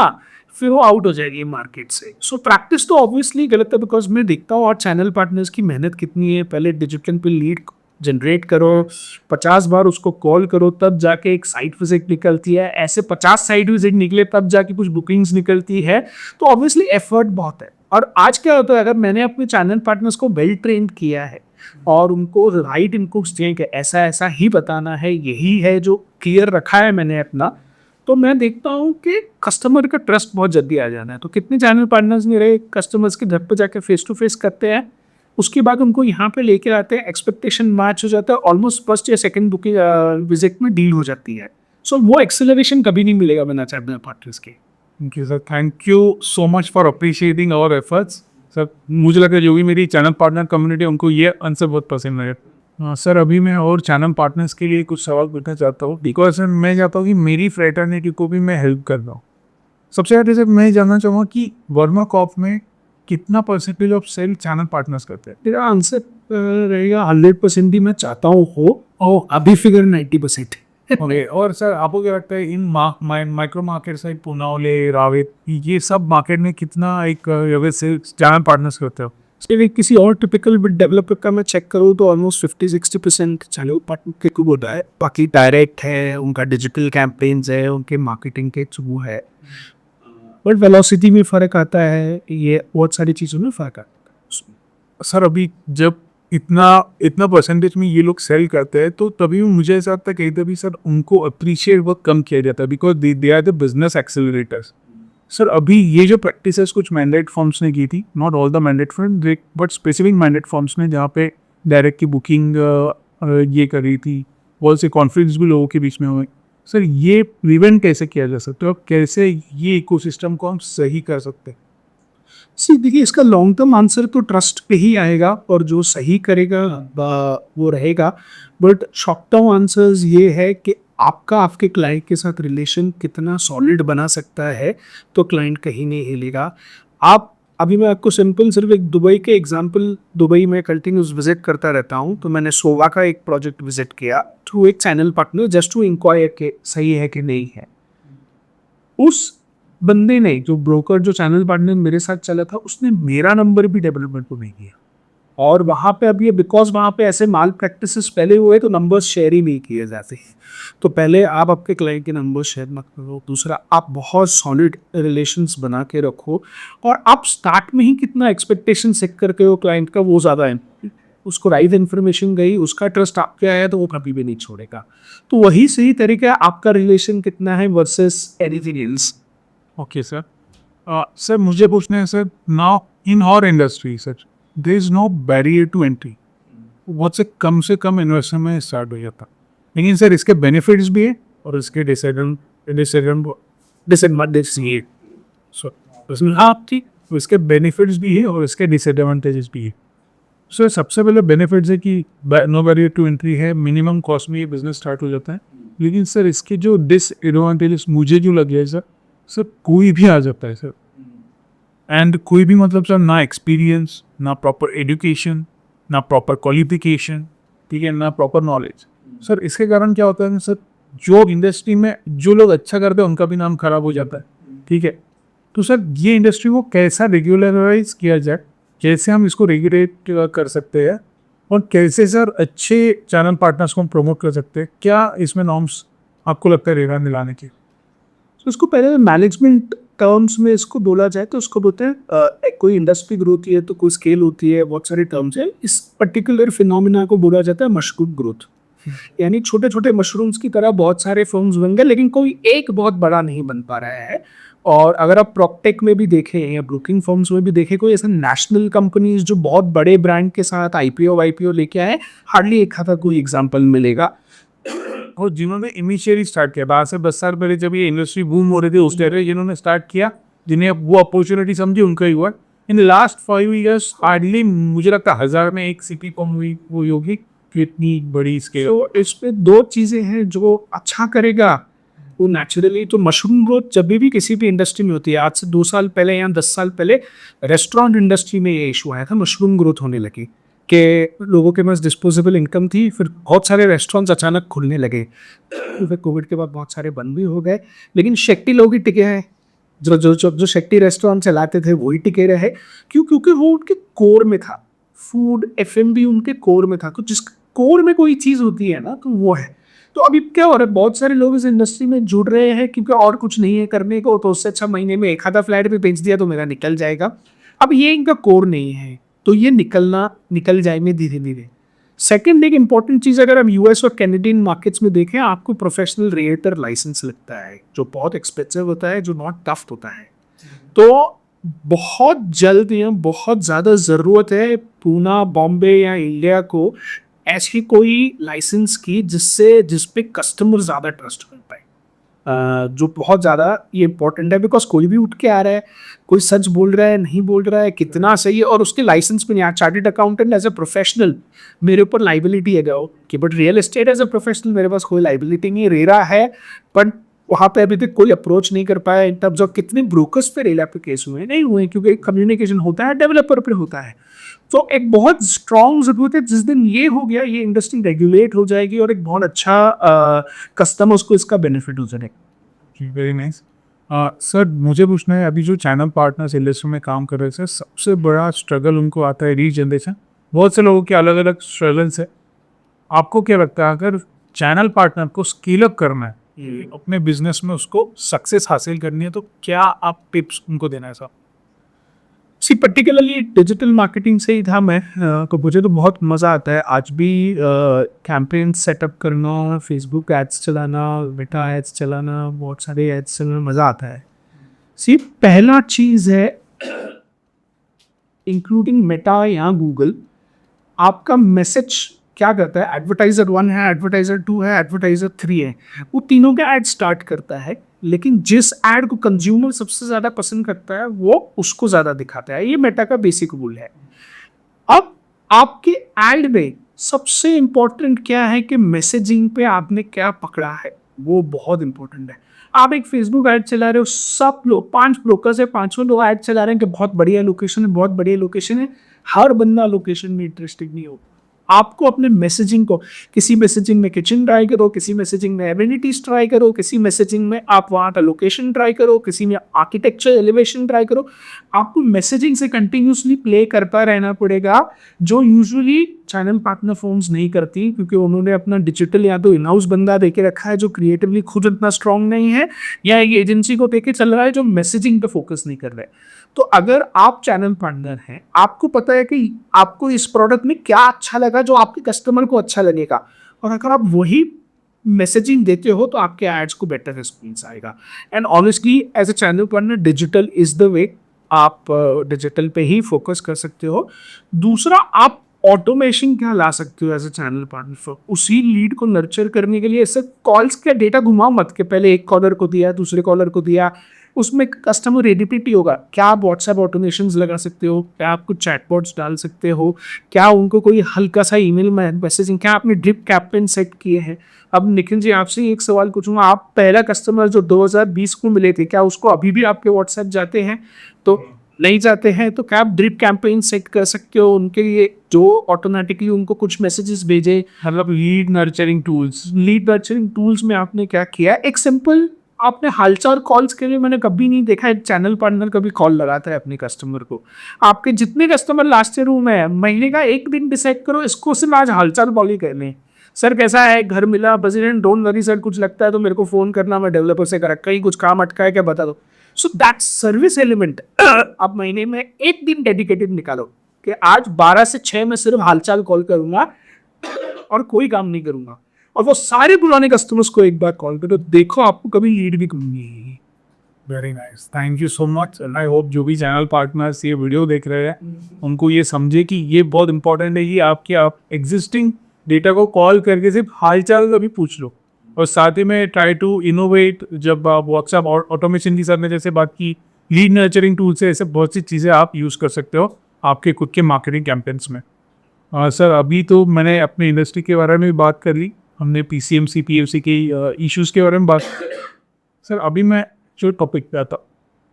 फिर वो आउट हो जाएगी मार्केट से। सो प्रैक्टिस तो ऑब्वियसली गलत है, बिकॉज मैं देखता हूँ और चैनल पार्टनर्स की मेहनत कितनी है, पहले डिजिटल पे लीड जनरेट करो, 50 बार उसको कॉल करो, तब जाके एक साइट विजिट निकलती है, ऐसे 50 साइट विजिट निकले तब जाके कुछ बुकिंग्स निकलती है। तो ऑब्वियसली एफर्ट बहुत है। और आज क्या होता है, अगर मैंने अपने चैनल पार्टनर्स को वेल ट्रेन किया है और उनको राइट इनपुट्स दिए कि ऐसा ऐसा ही बताना है, यही है जो क्लियर रखा है मैंने अपना, तो मैं देखता हूँ कि कस्टमर का ट्रस्ट बहुत जल्दी आ जाना है। तो कितने चैनल पार्टनर्स मेरे कस्टमर्स के घर पर जाके फेस टू फेस करते हैं, उसके बाद उनको यहाँ पे लेके आते हैं, एक्सपेक्टेशन मैच हो जाता है, ऑलमोस्ट फर्स्ट या सेकंड बुकिंग विजिट में डील हो जाती है। सो वो एक्सेलरेशन कभी नहीं मिलेगा बिना चैनल पार्टनर्स के। Thank you sir, thank you so much for appreciating our efforts sir. मुझे लगता है जो भी मेरी चैनल पार्टनर कम्युनिटी है उनको ये आंसर बहुत पसंद है। सर अभी मैं और चैनल पार्टनर्स के लिए कुछ सवाल पूछना चाहता हूँ, बिकॉज सर मैं चाहता हूँ कि मेरी फ्रेटर्निटी को भी मैं हेल्प कर रहा हूँ। सबसे पहले सर मैं जानना चाहूँगा कि वर्मा कॉप में कितना percentage of sale channel partners करते हैं? मेरा आंसर रहेगा 100% ही मैं चाहता हूँ हो, और अभी फिगर 90%। ओके, और सर आपको क्या लगता है इन माइक्रो मार्केट साइड पुनावले, रावेत, ये सब मार्केट में कितना एक से चैनल पार्टनर्स करते हो? फिर किसी और टिपिकल डेवलपर का मैं चेक करूँ तो ऑलमोस्ट 50-60% चैनल पार्टनर के को होता है, बाकी डायरेक्ट है, उनका डिजिटल कैंपेन्स है, उनके मार्केटिंग के थ्रू है। बट वेलोसिटी में फ़र्क आता है, ये बहुत सारी चीज़ों में फ़र्क आता है। सर अभी जब इतना इतना परसेंटेज में ये लोग सेल करते हैं तो तभी मुझे ऐसा लगता है कहीं तभी सर उनको अप्रिशिएट बहुत कम किया जाता है, because they are the business accelerators. Sir अभी ये जो प्रैक्टिसेस कुछ मैंडेट फॉर्म्स ने की थी, not all the mandate form but specific mandate forms ने, जहाँ पे डायरेक्ट की बुकिंग ये कर रही थी, बहुत से कॉन्फ्लिक्ट्स भी लोगों के बीच में हुए। सर ये प्रिवेंट कैसे किया जा सकता है और कैसे ये इकोसिस्टम को हम सही कर सकते हैं? देखिए, इसका लॉन्ग टर्म आंसर तो ट्रस्ट पे ही आएगा, और जो सही करेगा वो रहेगा। बट शॉर्ट टर्म आंसर्स ये है कि आपका आपके क्लाइंट के साथ रिलेशन कितना सॉलिड बना सकता है, तो क्लाइंट कहीं नहीं हिलेगा। आप अभी मैं आपको सिंपल सिर्फ एक दुबई के एग्जांपल, दुबई में कंटिन्यूस विजिट करता रहता हूँ, तो मैंने सोवा का एक प्रोजेक्ट विजिट किया थ्रू एक channel partner, just to inquire के सही है कि नहीं है। उस बंदे ने, जो ब्रोकर, जो चैनल पार्टनर मेरे साथ चला था, उसने मेरा नंबर भी डेवलपमेंट को नहीं दिया। और वहाँ पे अब ये बिकॉज वहाँ पे ऐसे माल प्रैक्टिसेस पहले हुए तो नंबर्स शेयर ही नहीं किए जाते। तो पहले आप आपके क्लाइंट के नंबर शेयर मत करो। दूसरा, आप बहुत सॉलिड रिलेशंस बना के रखो, और आप स्टार्ट में ही कितना एक्सपेक्टेशन सेट करके हो क्लाइंट का, वो ज़्यादा है। उसको राइट इन्फॉर्मेशन गई, उसका ट्रस्ट आप पे आया, तो वो कभी भी नहीं छोड़ेगा। तो वही सही तरीका है, आपका रिलेशन कितना है versus anything else. Okay sir. Sir मुझे पूछना है sir, now in our industry sir there is no barrier to entry, बहुत से कम इन्वेस्टमेंट में स्टार्ट हो जाता, लेकिन सर इसके बेनिफिट्स भी है और इसके डिसएडवांटेज भी है। सो आप ठीक, इसके बेनिफिट्स भी है और इसके डिसएडवांटेजेस भी है। सर सबसे पहले बेनिफिट्स है कि नो बैरियर टू एंट्री है, मिनिमम कॉस्ट में ये बिजनेस स्टार्ट हो जाता है। लेकिन सर इसके जो डिसएडवांटेजेस मुझे जो लगे है सर कोई भी आ जाता है सर, एंड कोई भी मतलब सर ना एक्सपीरियंस, ना प्रॉपर एजुकेशन, ना प्रॉपर क्वालिफिकेशन, ठीक है, ना प्रॉपर नॉलेज। सर इसके कारण क्या होता है सर, जो इंडस्ट्री में जो लोग अच्छा करते हैं उनका भी नाम खराब हो जाता है, ठीक है। तो सर ये इंडस्ट्री को कैसा रेगुलराइज किया जाए, कैसे हम इसको रेगुलेट कर सकते हैं, और कैसे सर अच्छे चैनल पार्टनर्स को हम प्रमोट कर सकते हैं, क्या इसमें नॉर्म्स आपको लगता है रहेगा दिलाने की? तो इसको पहले मैनेजमेंट टर्म्स में इसको बोला जाए तो उसको बोलते हैं कोई इंडस्ट्री ग्रोथ होती है तो कोई स्केल होती है, बहुत सारे टर्म्स है। इस पर्टिकुलर फिनोमिना को बोला जाता है मशरूम ग्रोथ। यानी छोटे छोटे मशरूम्स की तरह बहुत सारे फर्म्स बन गए, लेकिन कोई एक बहुत बड़ा नहीं बन पा रहा है। और अगर आप प्रॉक्टेक में भी देखें या ब्रोकिंग फर्म्स में भी देखें, कोई ऐसे नेशनल कंपनीज जो बहुत बड़े ब्रांड के साथ आईपीओ लेके आए, हार्डली एक आधा कोई एग्जाम्पल मिलेगा। और जिन्होंने इनिशियली स्टार्ट किया, 12 से 10 साल पहले जब ये इंडस्ट्री बूम हो रही थी उस टाइम जिन्होंने स्टार्ट किया, जिन्हें वो अपॉर्चुनिटी समझी, उनका ही हुआ। इन लास्ट 5 ईयर्स हार्डली मुझे लगता है 1000 में एक सिटी कम हुई वो होगी, इतनी बड़ी स्केल। तो इसमें दो चीज़ें हैं जो अच्छा करेगा वो नेचुरली। तो मशरूम ग्रोथ जब भी किसी भी इंडस्ट्री में होती है, आज से 2 साल पहले या 10 साल पहले रेस्टोरेंट इंडस्ट्री में ये इशू आया था, मशरूम ग्रोथ होने लगी कि लोगों के पास डिस्पोजेबल इनकम थी, फिर बहुत सारे रेस्टोरेंट्स अचानक खुलने लगे, फिर कोविड के बाद बहुत सारे बंद भी हो गए, लेकिन शेट्टी लोग ही टिके हैं। जो शेट्टी रेस्टोरेंट चलाते थे वही टिके रहे। क्योंकि वो उनके कोर में था, फूड एफएमबी उनके कोर में था। तो कोर में कोई चीज़ होती है ना तो वो है। तो अभी क्या हो रहा है, बहुत सारे लोग इस इंडस्ट्री में जुड़ रहे हैं क्योंकि और कुछ नहीं है करने को, तो उससे अच्छा महीने में एक आधा फ्लैट भी बेच दिया तो मेरा निकल जाएगा। अब ये इनका कोर नहीं है, तो ये निकल जाएंगे धीरे धीरे। सेकंड एक इंपॉर्टेंट चीज़, अगर हम यूएस और कैनेडियन मार्केट्स में देखें, आपको प्रोफेशनल रिएटर लाइसेंस लगता है जो बहुत एक्सपेंसिव होता है, जो नॉट टफ होता है। तो बहुत जल्द या बहुत ज़्यादा ज़रूरत है पूना, बॉम्बे या इंडिया को ऐसी कोई लाइसेंस की जिस पे कस्टमर ज़्यादा ट्रस्ट कर पाए। जो बहुत ज़्यादा ये इंपॉर्टेंट है, बिकॉज कोई भी उठ के आ रहा है, कोई सच बोल रहा है, नहीं बोल रहा है, कितना सही है, और उसके लाइसेंस में नहीं। Chartered accountant as a professional मेरे ऊपर लाइबिलिटी है कि but real estate as a professional मेरे पास कोई लाइबिलिटी नहीं। रेरा है बट वहाँ पे अभी तक कोई अप्रोच नहीं कर पाया। इन टर्म्स ऑफ कितने ब्रोकर्स पे रेला पे केस हुए नहीं हुए, क्योंकि कम्युनिकेशन होता है डेवलपर पे होता है। तो एक बहुत स्ट्रॉन्ग जरूरत है, जिस दिन ये हो गया ये इंडस्ट्री रेगुलेट हो जाएगी और एक बहुत अच्छा कस्टमर्स को इसका बेनिफिट हो जाएगा। Very nice. सर मुझे पूछना है, अभी जो चैनल पार्टनर्स इंडस्ट्री में काम कर रहे हैं सर, सबसे बड़ा स्ट्रगल उनको आता है रीच जनरेशन। बहुत से लोगों के अलग अलग स्ट्रगल्स है। आपको क्या लगता है, अगर चैनल पार्टनर को स्केल अप करना है, अपने बिजनेस में उसको सक्सेस हासिल करनी है, तो क्या आप टिप्स उनको देना है सर? सी पर्टिकुलरली डिजिटल मार्केटिंग से ही था मैं, तो मुझे तो बहुत मज़ा आता है आज भी कैंपेन सेटअप करना, फेसबुक एड्स चलाना, मेटा एड्स चलाना, बहुत सारे एड्स चलाना, मज़ा आता है। सी पहला चीज़ है, इंक्लूडिंग मेटा या गूगल, आपका मैसेज क्या करता है। एडवर्टाइजर 1 है, एडवर्टाइजर 2 है, एडवर्टाइजर 3 है, वो तीनों का एड स्टार्ट करता है, लेकिन जिस एड को कंज्यूमर सबसे ज़्यादा पसंद करता है वो उसको ज़्यादा दिखाता है। ये मेटा का बेसिक रूल है। अब आपके एड में सबसे इंपॉर्टेंट क्या है कि मैसेजिंग पे आपने क्या पकड़ा है, वो बहुत इंपॉर्टेंट है। आप एक फेसबुक ऐड चला रहे हो, सब लोग 5 ब्रोकर्स है, 5 लोग ऐड चला रहे हैं कि बहुत बढ़िया लोकेशन है, बहुत बढ़िया लोकेशन है। हर बंदा लोकेशन में इंटरेस्टेड नहीं हो। आपको अपने मैसेजिंग को, किसी मैसेजिंग में किचन ट्राई करो, किसी मैसेजिंग में एमिनिटीज ट्राई करो, किसी मैसेजिंग में आप वहाँ का लोकेशन ट्राई करो, किसी में आर्किटेक्चर एलिवेशन ट्राई करो। आपको मैसेजिंग से कंटिन्यूसली प्ले करता रहना पड़ेगा, जो यूजुअली चैनल पार्टनर फर्म्स नहीं करती, क्योंकि उन्होंने अपना डिजिटल या तो इन हाउस बंदा देके रखा है जो क्रिएटिवली खुद इतना स्ट्रांग नहीं है, या एक एजेंसी को देके चल रहा है जो मैसेजिंग पे फोकस नहीं कर रहे। तो अगर आप चैनल पार्टनर हैं, आपको पता है कि आपको इस प्रोडक्ट में क्या अच्छा लगा जो आपके कस्टमर को अच्छा लगेगा, और अगर आप वही मैसेजिंग देते हो तो आपके एड्स को बेटर रिस्पॉन्स आएगा। And honestly as a channel partner digital is the way. आप डिजिटल पे ही फोकस कर सकते हो। दूसरा, आप ऑटोमेशन क्या ला सकते हो as a channel partner for उसी लीड को नर्चर करने के लिए। ऐसे कॉल्स का डेटा घुमाओ मत के पहले एक कॉलर को दिया, दूसरे कॉलर को दिया, उसमें कस्टमर रेडिपिटी होगा। क्या आप व्हाट्सएप ऑटोमेशंस लगा सकते हो, क्या आप कुछ चैटबॉट्स डाल सकते हो, क्या उनको कोई हल्का सा ईमेल मैसेजिंग, क्या आपने ड्रिप कैंपेन सेट किए हैं। अब निखिल जी आपसे एक सवाल पूछूंगा, आप पहला कस्टमर जो 2020 को मिले थे, क्या उसको अभी भी आपके व्हाट्सएप जाते हैं? तो नहीं जाते हैं, तो क्या आप ड्रिप कैंपेन सेट कर सकते हो उनके लिए, जो ऑटोमेटिकली उनको कुछ मैसेजेस भेजे। मतलब लीड नर्चरिंग टूल्स में आपने क्या किया, एक सिंपल आपने हालचाल कॉल्स के लिए मैंने कभी नहीं देखा है चैनल पार्टनर कभी कॉल लगाता है अपने कस्टमर को। आपके जितने कस्टमर लास्ट ईयर में है, महीने का एक दिन डिसाइड करो इसको सिर्फ आज हालचाल कॉल ही करने। सर कैसा है, घर मिला, प्रेसिडेंट, डोंट वरी सर, कुछ लगता है तो मेरे को फोन करना, मैं डेवलपर से कर कहीं कुछ काम अटका है क्या बता दो। सो दैट सर्विस एलिमेंट आप महीने में एक दिन डेडिकेटेड निकालो कि आज 12 से 6 में सिर्फ हालचाल कॉल करूंगा और कोई काम नहीं करूंगा, और वो सारे पुराने कस्टमर्स को एक बार कॉल करो, देखो आपको कभी लीड भी करूंगी। Very nice, thank you so much. And I hope जो भी चैनल पार्टनर्स ये वीडियो देख रहे हैं उनको ये समझे कि ये बहुत इंपॉर्टेंट है कि आप एग्जिस्टिंग डेटा को कॉल करके सिर्फ हालचाल कभी पूछ लो, और साथ ही में ट्राई टू इनोवेट। जब आप व्हाट्सएप ऑटोमेशन की सर ने जैसे बात की, लीड नर्चरिंग टूल से ऐसे बहुत सी चीज़ें आप यूज़ कर सकते हो आपके खुद के मार्केटिंग कैंपेन्स में। सर अभी तो मैंने अपने इंडस्ट्री के बारे में भी बात कर ली, हमने PCMC PFC के इश्यूज़ के बारे में बात। सर अभी मैं जो टॉपिक पे आता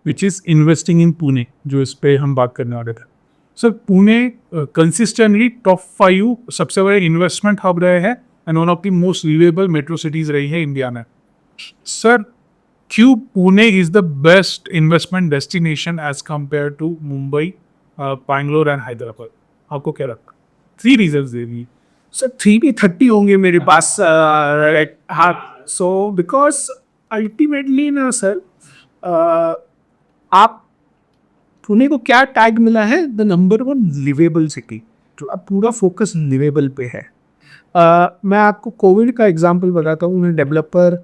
which is investing in Pune, जो इस पे हम बात करने वाले थे। सर पुणे कंसिस्टेंटली टॉप 5 सबसे बड़े इन्वेस्टमेंट हब रहे हैं and one of the most livable metro cities रही है इंडिया में। सर क्यों Pune is the best investment destination as compare to Mumbai, Bangalore and Hyderabad? आपको क्या लगता है? 3 रीजन्स दे दी। सर 3 भी 30 होंगे मेरे पास। हाँ, सो बिकॉज अल्टीमेटली ना सर, आप पुणे को क्या टैग मिला है, the number one livable city. तो अब पूरा फोकस लिवेबल पे है। मैं आपको कोविड का एग्जांपल बताता हूँ। मैं डेवलपर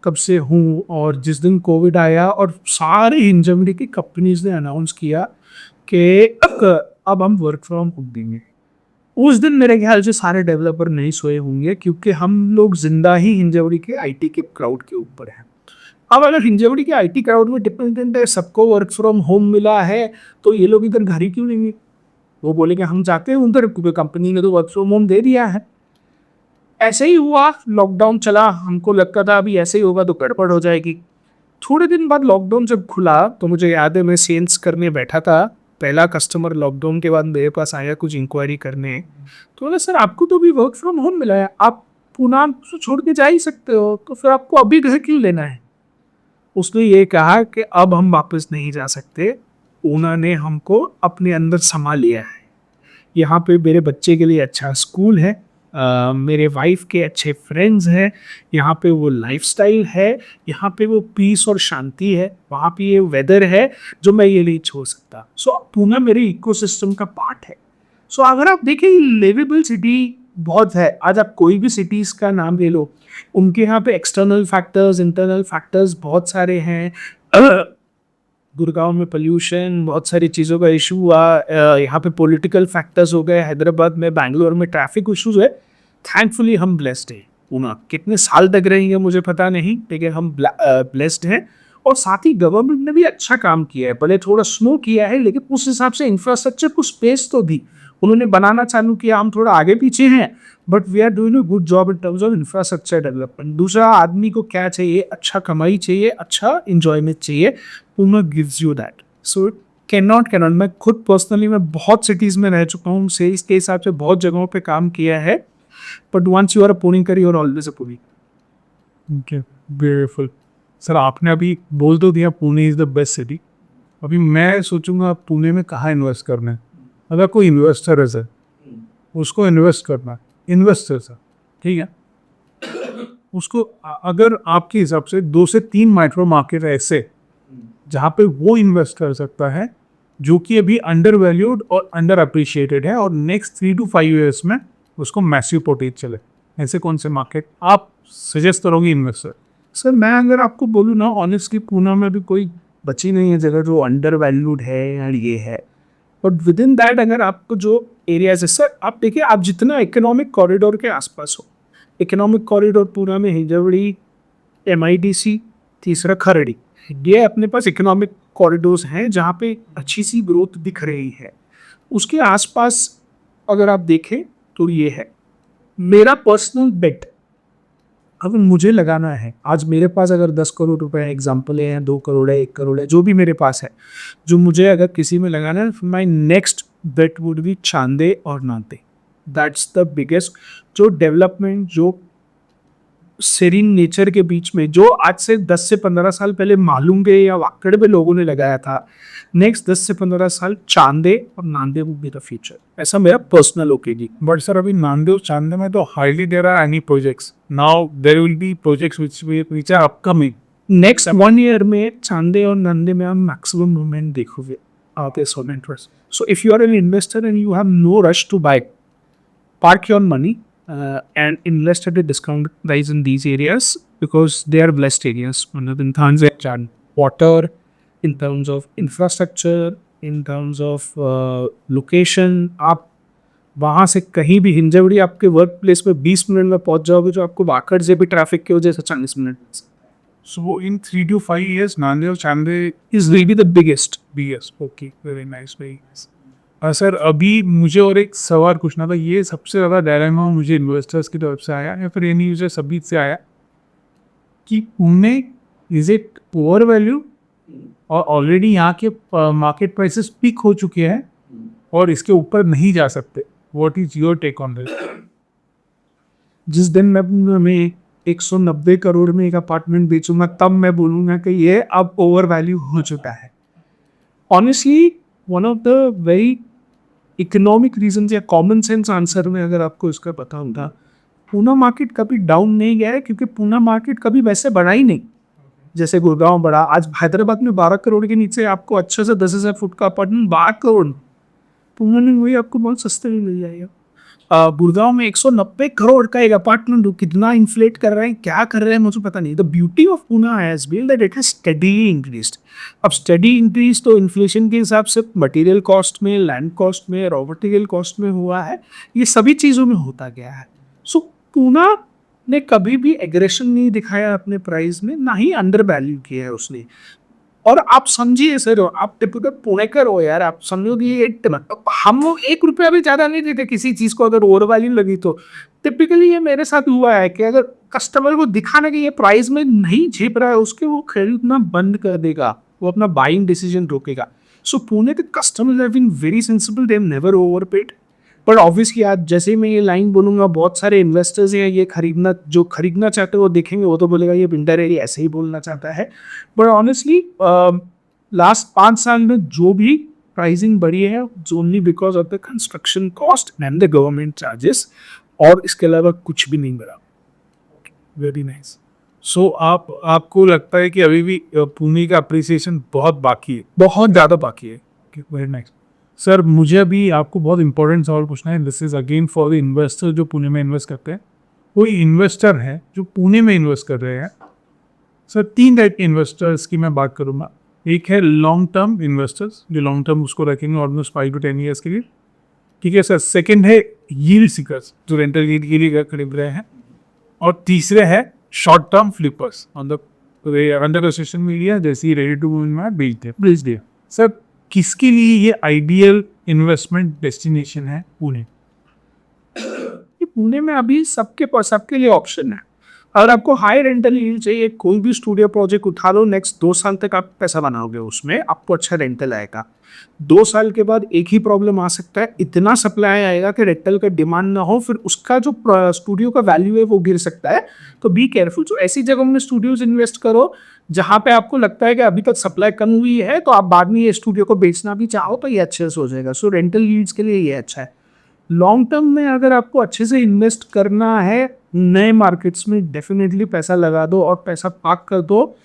कब से हूँ, और जिस दिन कोविड आया और सारे हिंजमड़ी की कंपनीज ने अनाउंस किया कि अब हम वर्क फ्रॉम होम देंगे, उस दिन मेरे ख्याल से सारे डेवलपर नहीं सोए होंगे, क्योंकि हम लोग जिंदा ही हिंजवड़ी के आईटी के क्राउड के ऊपर हैं। अब अगर हिंजवड़ी के आईटी क्राउड में डिपेंडेंट है, सबको वर्क फ्रॉम होम मिला है, तो ये लोग इधर घर ही क्यों लेंगे? वो बोलेंगे हम चाहते हैं उधर, क्योंकि कंपनी ने तो वर्क फ्रॉम होम दे दिया है। ऐसे ही हुआ, लॉकडाउन चला, हमको लगता था अभी ऐसे ही होगा तो गड़बड़ हो जाएगी। थोड़े दिन बाद लॉकडाउन जब खुला तो मुझे याद है मैं सेल्स करने बैठा था, पहला कस्टमर लॉकडाउन के बाद मेरे पास आया कुछ इंक्वायरी करने। तो बोला सर आपको तो अभी वर्क फ्रॉम होम मिला है, आप पूना तो छोड़ के जा ही सकते हो, तो फिर आपको अभी घर क्यों लेना है? उसने ये कहा कि अब हम वापस नहीं जा सकते, उन्होंने हमको अपने अंदर समा लिया है। यहाँ पे मेरे बच्चे के लिए अच्छा स्कूल है, मेरे वाइफ के अच्छे फ्रेंड्स हैं, यहाँ पे वो लाइफस्टाइल है, यहाँ पे वो पीस और शांति है, वहाँ पे ये वेदर है जो मैं ये नहीं छोड़ सकता। सो पूना मेरे इकोसिस्टम का पार्ट है। सो अगर आप देखें, लिवेबल सिटी बहुत है। आज आप कोई भी सिटीज़ का नाम ले लो, उनके यहाँ पे एक्सटर्नल फैक्टर्स, इंटरनल फैक्टर्स बहुत सारे हैं। गुड़गांव में पोल्यूशन, बहुत सारी चीज़ों का इशू हुआ, यहाँ पे पॉलिटिकल फैक्टर्स हो गए, हैदराबाद में, बैंगलोर में ट्रैफिक इशूज है। थैंकफुली हम ब्लेस्ड हैं। पूना कितने साल तक रहेंगे मुझे पता नहीं, लेकिन हम ब्लेस्ड हैं। और साथ ही गवर्नमेंट ने भी अच्छा काम किया है, भले थोड़ा स्लो किया है, लेकिन उस हिसाब से इंफ्रास्ट्रक्चर को स्पेस तो दी। उन्होंने बनाना चालू किया, हम थोड़ा आगे पीछे हैं, but we are doing a good job in terms of infrastructure development. दूसरा, आदमी को क्या चाहिए? अच्छा कमाई चाहिए, अच्छा इंजॉयमेंट चाहिए। Poona gives you that. So can not मैं खुद पर्सनली मैं बहुत सिटीज़ में रह चुका हूँ, सेल्स के हिसाब से बहुत जगहों पे काम किया है, but once you are a Punekar you are always a Pune. Okay, beautiful. Sir आपने अभी बोल तो दिया Pune is the best city. अभी मैं सोचूंगा पुणे में कहाँ इन्वेस्ट करना है। अगर कोई इन्वेस्टर है सर, उसको इन्वेस्ट करना है, इन्वेस्टर सर, ठीक है, उसको अगर आपके हिसाब से 2 से 3 माइक्रो मार्केट ऐसे जहाँ पे वो इन्वेस्ट कर सकता है, जो कि अभी अंडर वैल्यूड और अंडर अप्रिशिएटेड है, और नेक्स्ट 3 to 5 ईयर्स में उसको मैसिव पोटेंशियल चले, ऐसे कौन से मार्केट आप सजेस्ट करोगे इन्वेस्टर? सर मैं अगर आपको बोलूँ ना, ऑनेस्टली पूना में भी कोई बची नहीं है जगह जो अंडर वैल्यूड है या ये है। बट विद इन दैट अगर आपको जो एरियाज है सर, आप देखिए, आप जितना इकोनॉमिक कॉरिडोर के आसपास हो, इकोनॉमिक कॉरिडोर पूना में हिंजवड़ी, MIDC, तीसरा खरड़ी, ये अपने पास इकोनॉमिक कॉरिडोर्स हैं जहाँ पे अच्छी सी ग्रोथ दिख रही है। उसके आसपास अगर आप देखें तो ये है मेरा पर्सनल बेट। अगर मुझे लगाना है, आज मेरे पास अगर 10 करोड़ रुपए एग्जाम्पल है, 2 करोड़ है, 1 करोड़ है, जो भी मेरे पास है, जो मुझे अगर किसी में लगाना है, my next bet would be Chande और नांदे। दैट्स द बिगेस्ट जो डेवलपमेंट, जो सेरीन नेचर के बीच में, जो आज से 10 से 15 साल पहले मालूंगे या वाकड़ में लोगों ने लगाया था, नेक्स्ट 10 से 15 साल चांदे और नांदे वुड बी द फ्यूचर। ऐसा मेरा पर्सनल ओपिनियन। बट सर अभी नांदे और चांदे में तो hardly there are any projects. Now there will be projects which are upcoming. Next 1 year में चांदे और नांदे में आप मैक्सिमम मूवमेंट देखोगे based on interest. So if you are an investor and you have no rush to buy, park your money and invest at a discount price in these areas because they are blessed areas. In terms of water, in terms of infrastructure, in terms of location, आप वहाँ से कहीं भी हिंजवड़ी आपके work place में 20 minute में पहुँच जाओगे, जो आपको वाकड़ से भी ट्रैफिक की वजह से 40 मिनट में। So in 3 to 5 years, Nanded और Chande is really the biggest. BS. Okay, very nice, very nice. Sir अभी मुझे और एक सवाल पूछना था। ये सबसे ज़्यादा डायलेमा मुझे इन्वेस्टर्स की तरफ से आया या फिर एनी यूजर सभी से आया कि Pune is it over value और ऑलरेडी यहाँ के मार्केट प्राइसेस पीक हो चुके हैं और इसके ऊपर नहीं जा सकते। What is your take on this? जिस दिन मैं 190 करोड़ में एक अपार्टमेंट बेचूंगा, तब मैं बोलूँगा कि ये अब ओवर वैल्यू हो चुका है। Honestly one of the very economic reason या कॉमन सेंस आंसर में अगर आपको इसका पता होता, पूना मार्केट कभी डाउन नहीं गया है क्योंकि पूना मार्केट कभी वैसे बढ़ा ही नहीं जैसे गुड़गांव बढ़ा। आज हैदराबाद में 12 करोड़ के नीचे आपको अच्छे से 10,000 फुट का अपार्टमेंट 12 करोड़, पुणे में वही आपको बहुत सस्ते में मिल जाएगा। गुड़गांव में 190 करोड़ का एक अपार्टमेंट, कितना इन्फ्लेट कर रहे हैं, क्या कर रहे हैं मुझे पता नहीं। The beauty of Pune has been that it has steadily increased. अब स्टडी इंक्रीज तो इन्फ्लेशन के हिसाब से मटेरियल कॉस्ट में, लैंड कॉस्ट में, रॉ मटेरियल कॉस्ट में हुआ है, ये सभी चीज़ों में होता गया है। सो पुणे ने कभी भी एग्रेशन नहीं दिखाया अपने प्राइस में, ना ही अंडर वैल्यू किया है उसने। और आप समझिए सर, आप टिपिकल पुणेकर हो यार, आप समझो कि ये हम 1 रुपया भी ज़्यादा नहीं देते किसी चीज़ को अगर ओवर वैल्यू लगी तो। टिपिकली ये मेरे साथ हुआ है कि अगर कस्टमर को दिखाना कि ये प्राइस में नहीं झेप रहा है उसके, वो खरीदना बंद कर देगा, वो अपना बाइंग डिसीजन रोकेगा। सो पुणे के customers have been very sensible, they have never overpaid. But obviously आज जैसे ही मैं ये लाइन बोलूँगा, बहुत सारे इन्वेस्टर्स हैं ये जो खरीदना चाहते हैं वो देखेंगे, वो तो बोलेगा ये बिल्डर है, ये ऐसे ही बोलना चाहता है। बट ऑनेस्टली लास्ट 5 साल में जो भी प्राइसिंग बढ़ी है, only because of the construction cost and the government charges, और इसके अलावा कुछ भी नहीं बढ़ा। Very nice. सो आपको लगता है कि अभी भी पुणे का अप्रिसिएशन बहुत बाकी है? बहुत ज़्यादा बाकी है। Very nice sir. मुझे अभी आपको बहुत इंपॉर्टेंट सवाल पूछना है। This is again for the investor जो पुणे में इन्वेस्ट करते हैं। कोई इन्वेस्टर है जो पुणे में इन्वेस्ट कर रहे हैं सर, 3 टाइप के इन्वेस्टर्स की मैं बात करूँगा। एक है लॉन्ग टर्म इन्वेस्टर्स, जो लॉन्ग टर्म उसको रखेंगे ऑलमोस्ट 5 to 10 ईयर्स के लिए, ठीक है सर। सेकेंड है यील्ड सीकर्स जो रेंटल यील्ड के लिए खरीद रहे हैं, और तीसरे है short term flippers on the under social media, जैसे रेडी टू मूव में बेच दिया। सर किसके लिए ये आइडियल इन्वेस्टमेंट डेस्टिनेशन है पुणे? पुणे में अभी सबके लिए ऑप्शन है। अगर आपको हाई रेंटल यील्ड चाहिए, कोई भी स्टूडियो प्रोजेक्ट उठा लो, नेक्स्ट 2 साल तक आप पैसा बनाओगे उसमें, आपको अच्छा रेंटल आएगा। 2 साल के बाद एक ही प्रॉब्लम आ सकता है, इतना सप्लाई आएगा कि रेंटल का डिमांड ना हो, फिर उसका जो स्टूडियो का वैल्यू है वो गिर सकता है। तो बी केयरफुल। तो ऐसी जगहों में स्टूडियोज इन्वेस्ट करो जहाँ पे आपको लगता है कि अभी तक सप्लाई कम हुई है, तो आप बाद में ये स्टूडियो को बेचना भी चाहो तो ये अच्छे से हो जाएगा। सो रेंटल यील्ड्स के लिए ये अच्छा है। लॉन्ग टर्म में अगर आपको अच्छे से इन्वेस्ट करना है, नए मार्केट्स में डेफिनेटली पैसा लगा दो और पैसा पार्क कर दो,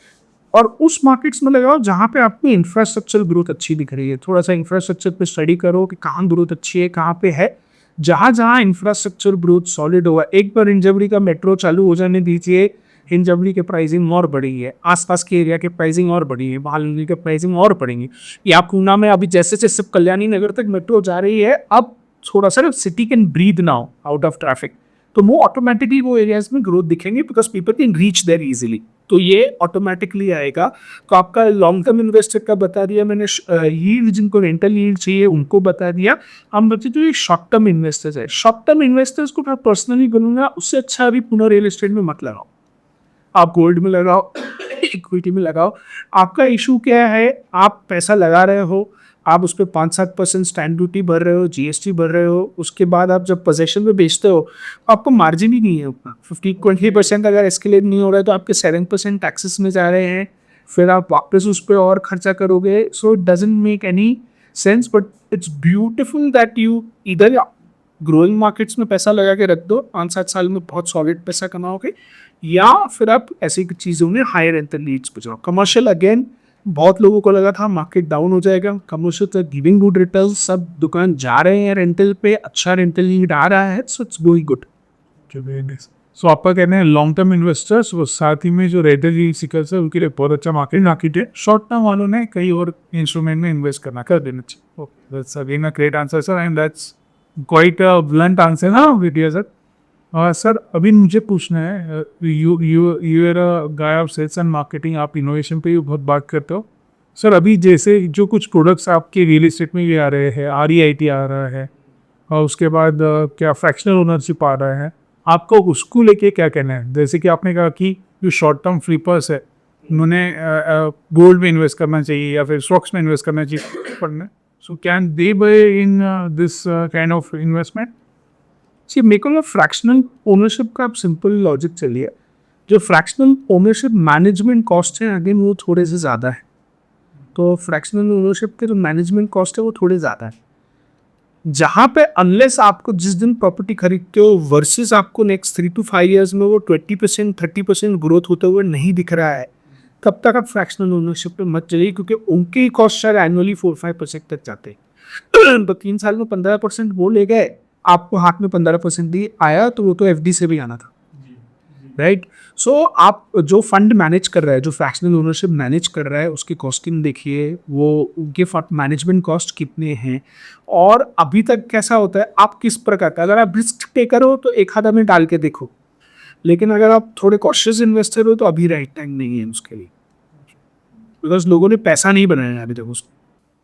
और उस मार्केट्स में लगाओ जहाँ पे आपको इंफ्रास्ट्रक्चर ग्रोथ अच्छी दिख रही है। थोड़ा सा इंफ्रास्ट्रक्चर पे स्टडी करो कि कहाँ ग्रोथ अच्छी है, कहाँ पे है। जहाँ इंफ्रास्ट्रक्चर ग्रोथ सॉलिड होगा, एक बार हिंजवड़ी का मेट्रो चालू हो जाने दीजिए, हिंजवड़ी की प्राइसिंग और बढ़ी है, आसपास के एरिया के प्राइसिंग और बढ़ी है, महालनगरी के प्राइसिंग और बढ़ेंगी। या पूना में अभी जैसे जैसे कल्याणी नगर तक मेट्रो जा रही है, अब थोड़ा सा city can breathe now out of traffic, तो वो ऑटोमेटिकली वो एरियाज में ग्रोथ दिखेंगे because people can reach there easily. तो ये ऑटोमेटिकली आएगा। तो आपका लॉन्ग टर्म इन्वेस्टर का बता दिया मैंने, यील्ड जिनको रेंटल यील्ड चाहिए उनको बता दिया। हम बच्चे जो ये शॉर्ट टर्म इन्वेस्टर्स है, शॉर्ट टर्म इन्वेस्टर्स को मैं पर्सनली बोलूँगा उससे अच्छा अभी पुणे रियल एस्टेट में मत लगाओ, आप गोल्ड में लगाओ, इक्विटी में लगाओ। आपका इशू क्या है, आप पैसा लगा रहे हो, आप उस पर 5-7% स्टैंड ड्यूटी भर रहे हो, जीएसटी भर रहे हो, उसके बाद आप जब पोजेशन में बेचते हो आपको मार्जिन ही नहीं है उतना। 50-20% अगर एस्केलेट नहीं हो रहा है तो आपके 7% टैक्सेस में जा रहे हैं, फिर आप वापस उस पर और खर्चा करोगे। So it doesn't make any sense. But it's beautiful that you इधर ग्रोइंग मार्केट्स में पैसा लगा के रख दो, 5-7 साल में बहुत सॉलिड पैसा कमाओगे, या फिर आप ऐसी चीज़ों में हाई रेंटल लीड्स पे जाओ। कमर्शियल अगेन बहुत लोगों को लगा था मार्केट डाउन हो जाएगा, कमर्शियल तो गिविंग गुड रिटर्न, सब दुकान जा रहे हैं रेंटल पे, अच्छा रेंटल लीड आ रहा है, सो इट्स गोइंग गुड। सो आपका कहना है लॉन्ग टर्म इन्वेस्टर्स वो साथ ही में जो रेंटल यील्ड सीकर्स है उनके लिए बहुत अच्छा मार्केट है। शॉर्ट टर्म वालों ने कई और इंस्ट्रूमेंट में इन्वेस्ट करना कर देना चाहिए। Okay, that's again a great answer sir, and that's quite a blunt answer ना विदिया सर। सर अभी मुझे पूछना है, you are a guy of sales and marketing, आप इनोवेशन पे भी बहुत बात करते हो सर। अभी जैसे जो कुछ प्रोडक्ट्स आपके रियल एस्टेट में भी आ रहे हैं, REIT आ रहा है, और उसके बाद क्या फ्रैक्शनल ओनरशिप आ रहा है, आपको उसको लेके क्या कहना है? जैसे कि आपने कहा कि जो शॉर्ट टर्म फ्लिपर्स है उन्होंने गोल्ड में इन्वेस्ट करना चाहिए या फिर स्टॉक्स में इन्वेस्ट करना चाहिए, so can they buy in this kind of investment? जी, मेरे को ना फ्रैक्शनल ओनरशिप का आप सिंपल लॉजिक चलिए, जो फ्रैक्शनल ओनरशिप मैनेजमेंट कॉस्ट है अगेन वो थोड़े से ज़्यादा है। तो फ्रैक्शनल ओनरशिप के जो मैनेजमेंट कॉस्ट है वो थोड़े ज़्यादा है। जहाँ पे अनलेस आपको जिस दिन प्रॉपर्टी खरीदते हो वर्सेस आपको नेक्स्ट 3 to 5 ईयर्स में वो 20% 30% ग्रोथ होते हुए नहीं दिख रहा है, तब तक आप फ्रैक्शनल ओनरशिप पे मत चलिए, क्योंकि उनके ही कॉस्ट शायद एनुअली 4-5% तक जाते हैं। तो 3 साल में 15% वो ले गए, आपको हाथ में 15% दी आया, तो वो तो एफडी से भी आना था, राइट। सो आप जो फंड मैनेज कर रहा है, जो फ्रैक्शनल ओनरशिप मैनेज कर रहा है, उसकी कॉस्टिंग देखिए, वो उनके मैनेजमेंट कॉस्ट कितने हैं, और अभी तक कैसा होता है, आप किस प्रकार का, अगर आप रिस्क टेकर हो तो एक हाथ में डाल के देखो, लेकिन अगर आप थोड़े कॉशियस इन्वेस्टर हो तो अभी राइट टाइम नहीं है उसके लिए, बिकॉज लोगों ने पैसा नहीं बनाया है अभी तक उसको।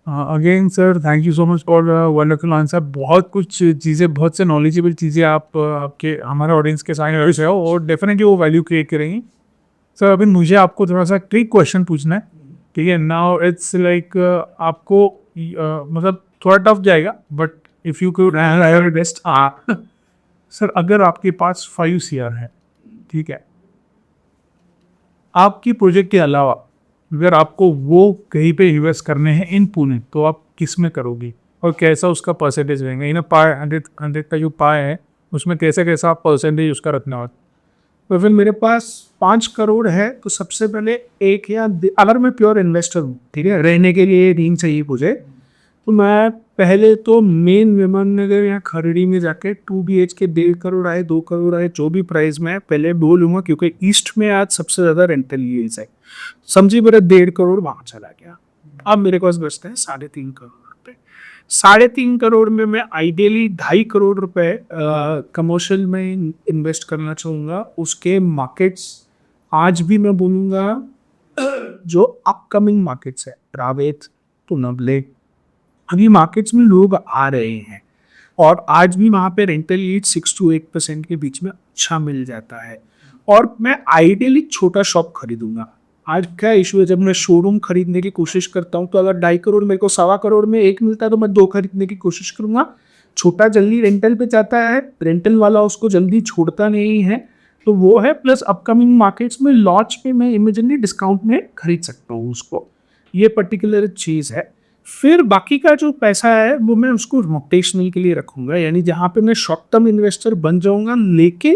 Again sir, thank you so much for wonderful answer. बहुत कुछ चीज़ें, बहुत से नॉलेजेबल चीज़ें आप आपके हमारे ऑडियंस के सामने रखे हो, और डेफिनेटली वो वैल्यू क्रिएट करेंगी। सर, अभी मुझे आपको थोड़ा सा ट्रिक क्वेश्चन पूछना है, ठीक है। नाउ इट्स लाइक आपको मतलब थोड़ा टफ जाएगा, but if you could your best. Sir, अगर आपके पास 5 CR है, ठीक है, आपकी प्रोजेक्ट के अलावा अगर आपको वो कहीं पे इन्वेस्ट करने हैं इन पुणे, तो आप किस में करोगी और कैसा उसका परसेंटेज रहेगा? इन पाए 100 का जो पाए है, उसमें कैसे कैसा आप परसेंटेज उसका रखने वाले? तो फिर मेरे पास 5 करोड़ है, तो सबसे पहले एक या अगर मैं प्योर इन्वेस्टर हूँ, ठीक है, रहने के लिए नींद चाहिए मुझे, तो मैं पहले तो मेन विमान नगर या खरड़ी में जाके 2 BHK 1.5 करोड़ आए, 2 करोड़ आए, जो भी प्राइस में है पहले बोलूँगा, क्योंकि ईस्ट में आज सबसे ज़्यादा रेंटल यील्ड्स है। समझिए मेरा 1.5 करोड़ वहाँ चला गया, अब मेरे पास बचते हैं 3.5 करोड़ रुपए। 3.5 करोड़ में मैं आइडियली 2.5 करोड़ रुपए कमर्शियल में इन्वेस्ट करना चाहूँगा। उसके मार्केट्स आज भी मैं बोलूँगा जो अपकमिंग मार्केट्स है, रावेत, पुनबले, अभी मार्केट्स में लोग आ रहे हैं, और आज भी वहाँ पे रेंटल यील्ड 6 to 8% के बीच में अच्छा मिल जाता है। और मैं आइडियली छोटा शॉप खरीदूंगा। आज क्या इशू है, जब मैं शोरूम खरीदने की कोशिश करता हूँ, तो अगर 2.5 करोड़ मेरे को 1.25 करोड़ में एक मिलता है, तो मैं 2 खरीदने की कोशिश करूंगा। छोटा जल्दी रेंटल पे जाता है, रेंटल वाला उसको जल्दी छोड़ता नहीं है, तो वो है। प्लस अपकमिंग मार्केट्स में लॉन्च पे मैं इमीडिएटली डिस्काउंट में खरीद सकता हूँ उसको, ये पर्टिकुलर चीज़ है। फिर बाकी का जो पैसा है वो मैं उसको रोटेशनल के लिए रखूंगा, यानी जहाँ पे मैं शॉर्ट टर्म इन्वेस्टर बन जाऊंगा, लेके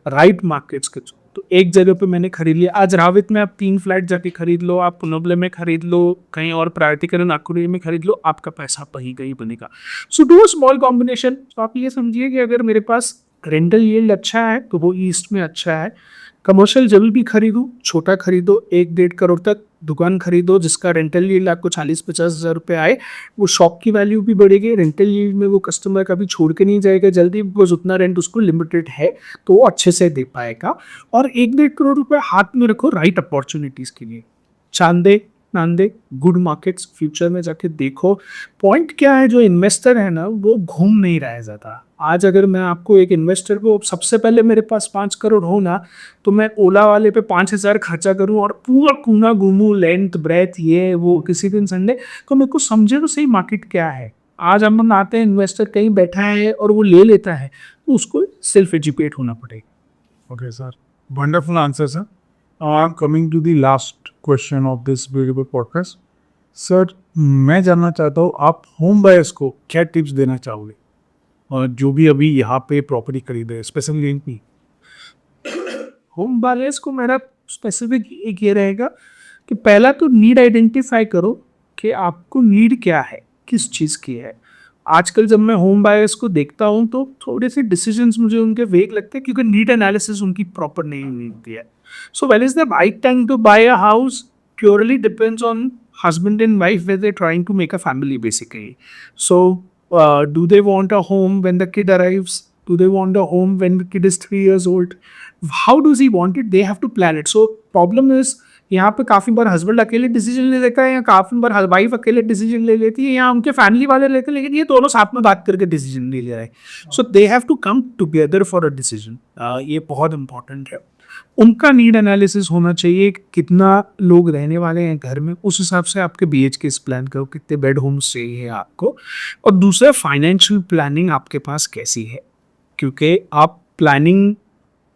राइट मार्केट्स के। तो एक जगह पे मैंने खरीद लिया, आज रावित में आप 3 फ्लैट जाके खरीद लो, आप पुनबले में खरीद लो, कहीं और प्रायोरिटी नागपुरी में खरीद लो, आपका पैसा वहीं कहीं बनेगा। So do a small combination. तो आप ये समझिए कि अगर मेरे पास रेंटल यील्ड अच्छा है तो वो ईस्ट में अच्छा है। कमर्शियल जब भी खरीदो, छोटा खरीदो, 1-1.5 करोड़ तक दुकान खरीदो, जिसका रेंटल यील्ड आपको 40-50 हज़ार रुपये आए, वो शॉप की वैल्यू भी बढ़ेगी, रेंटल यील्ड में वो कस्टमर कभी छोड़ के नहीं जाएगा जल्दी, बिकॉज उतना रेंट उसको लिमिटेड है, तो वो अच्छे से दे पाएगा। और 1-1.5 करोड़ रुपये हाथ में रखो राइट अपॉर्चुनिटीज़ के लिए, चांदे नांदे गुड मार्केट्स, फ्यूचर में जाके देखो। पॉइंट क्या है, जो इन्वेस्टर है ना वो घूम नहीं रहा है ज़्यादा। आज अगर मैं आपको एक इन्वेस्टर को, सबसे पहले मेरे पास 5 करोड़ हो ना, तो मैं ओला वाले पे 5,000 खर्चा करूं और पूरा पूना घूमूं, लेंथ ब्रेथ ये वो, किसी दिन संडे, तो मेरे को समझे तो सही मार्केट क्या है। आज हम आते हैं, इन्वेस्टर कहीं बैठा है और वो ले लेता है, तो उसको सेल्फ एजुकेट होना पड़ेगा। Okay, sir. Wonderful answer, sir. Now I'm coming to the last question of this beautiful podcast. Sir, मैं जानना चाहता हूँ आप होम बायर्स को क्या टिप्स देना चाहोगे, और जो भी अभी यहाँ पे प्रॉपर्टी खरीदे, स्पेशली इनकी? होम बायर्स को मेरा स्पेसिफिक एक ये रहेगा कि पहला तो नीड आइडेंटिफाई करो कि आपको नीड क्या है, किस चीज़ की है। आजकल जब मैं होम बायर्स को देखता हूँ तो थोड़े से डिसीजंस मुझे उनके वेग लगते हैं, क्योंकि नीड एनालिसिस उनकी प्रॉपर नहीं होती है। So when is the right time to buy a house purely depends on husband and wife, where they're trying to make a family basically. So do they want a home when the kid arrives? Do they want a home when the kid is 3 years old? How does he want it? They have to plan it. So problem is, यहाँ पे काफ़ी बार husband अकेले decision ले लेता है, या काफ़ी बार wife अकेले डिसीजन ले लेती है, या उनके फैमिली वाले लेते हैं, लेकिन ये दोनों साथ में बात करके डिसीजन नहीं ले रहे हैं। So they have to come together for a decision. ये बहुत इंपॉर्टेंट है। उनका नीड एनालिसिस होना चाहिए, कितना लोग रहने वाले हैं घर में, उस हिसाब से आपके BHK प्लान करो, कितने बेड होम्स चाहिए आपको। और दूसरा, फाइनेंशियल प्लानिंग आपके पास कैसी है, क्योंकि आप प्लानिंग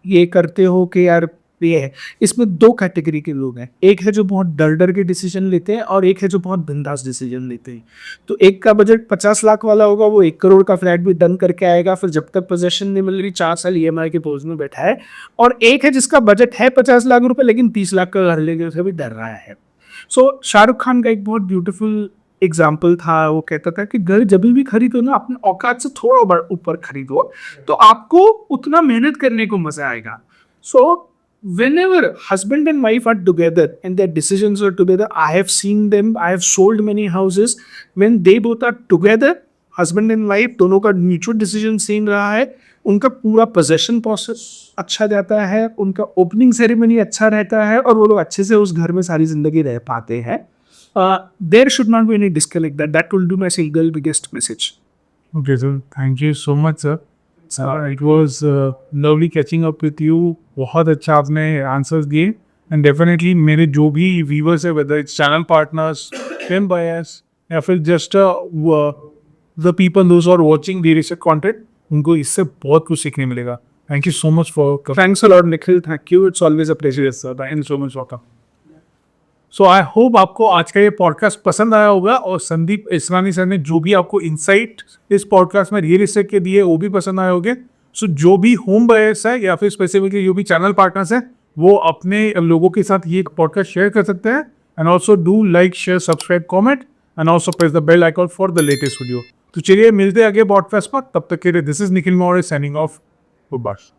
ये करते हो कि यार ये है। इसमें 2 कैटेगरी के लोग हैं, एक है जो बहुत डर के डिसीजन लेते हैं और एक है जो बहुत बिंदास डिसीजन लेते हैं। तो एक का बजट 50 लाख वाला होगा, वो 1 करोड़ का फ्लैट भी डन करके आएगा, फिर जब तक पोजेशन नहीं मिल रही 4 साल EMI के बोझ में बैठा है। और एक है जिसका बजट है 50 लाख रुपए लेकिन 30 लाख का घर लेके उसे भी डर रहा है। सो शाहरुख खान का एक बहुत ब्यूटीफुल एग्जाम्पल था, वो कहता था कि घर जब भी खरीदो ना अपने औकात से थोड़ा ऊपर खरीदो, तो आपको उतना मेहनत करने को मजा आएगा। सो whenever husband and wife are together and their decisions are together, I have seen them, I have sold many houses when they both are together, husband and wife दोनों का म्यूचुअल डिसीजन सेम रहा है, उनका पूरा possession process अच्छा जाता है, उनका ओपनिंग सेरेमनी अच्छा रहता है और वो लोग अच्छे से उस घर में सारी जिंदगी रह पाते हैं। There should not be any disconnect. That will be my single biggest message. Okay, so thank you so much, sir. It was lovely catching up with you. बहुत अच्छा आपने आंसर्स दिए एंड डेफिनेटली मेरे जो भी व्यूवर्स है, whether it's channel partners, film buyers या फिर just the people those are watching the research content, उनको इससे बहुत कुछ सीखने मिलेगा। Thank you so much for Thanks a lot, Nikhil. Thank you. It's always a pleasure. Sir, thank you so much for come. So I hope आपको आज का ये पॉडकास्ट पसंद आया होगा और संदीप इसरानी सर ने जो भी आपको इंसाइट इस पॉडकास्ट में रियल एस्टेट के दिए वो भी पसंद आए होंगे। सो जो भी होम बायर्स है या फिर स्पेसिफिकली जो भी चैनल पार्टनर्स हैं, वो अपने लोगों के साथ ये पॉडकास्ट शेयर कर सकते हैं and also do like, share, subscribe, comment and also press the bell icon for the latest video. तो चलिए मिलते हैं आगे पॉडकास्ट पर, तब तक के लिए this is Nikhil Maurya signing off. Good bye.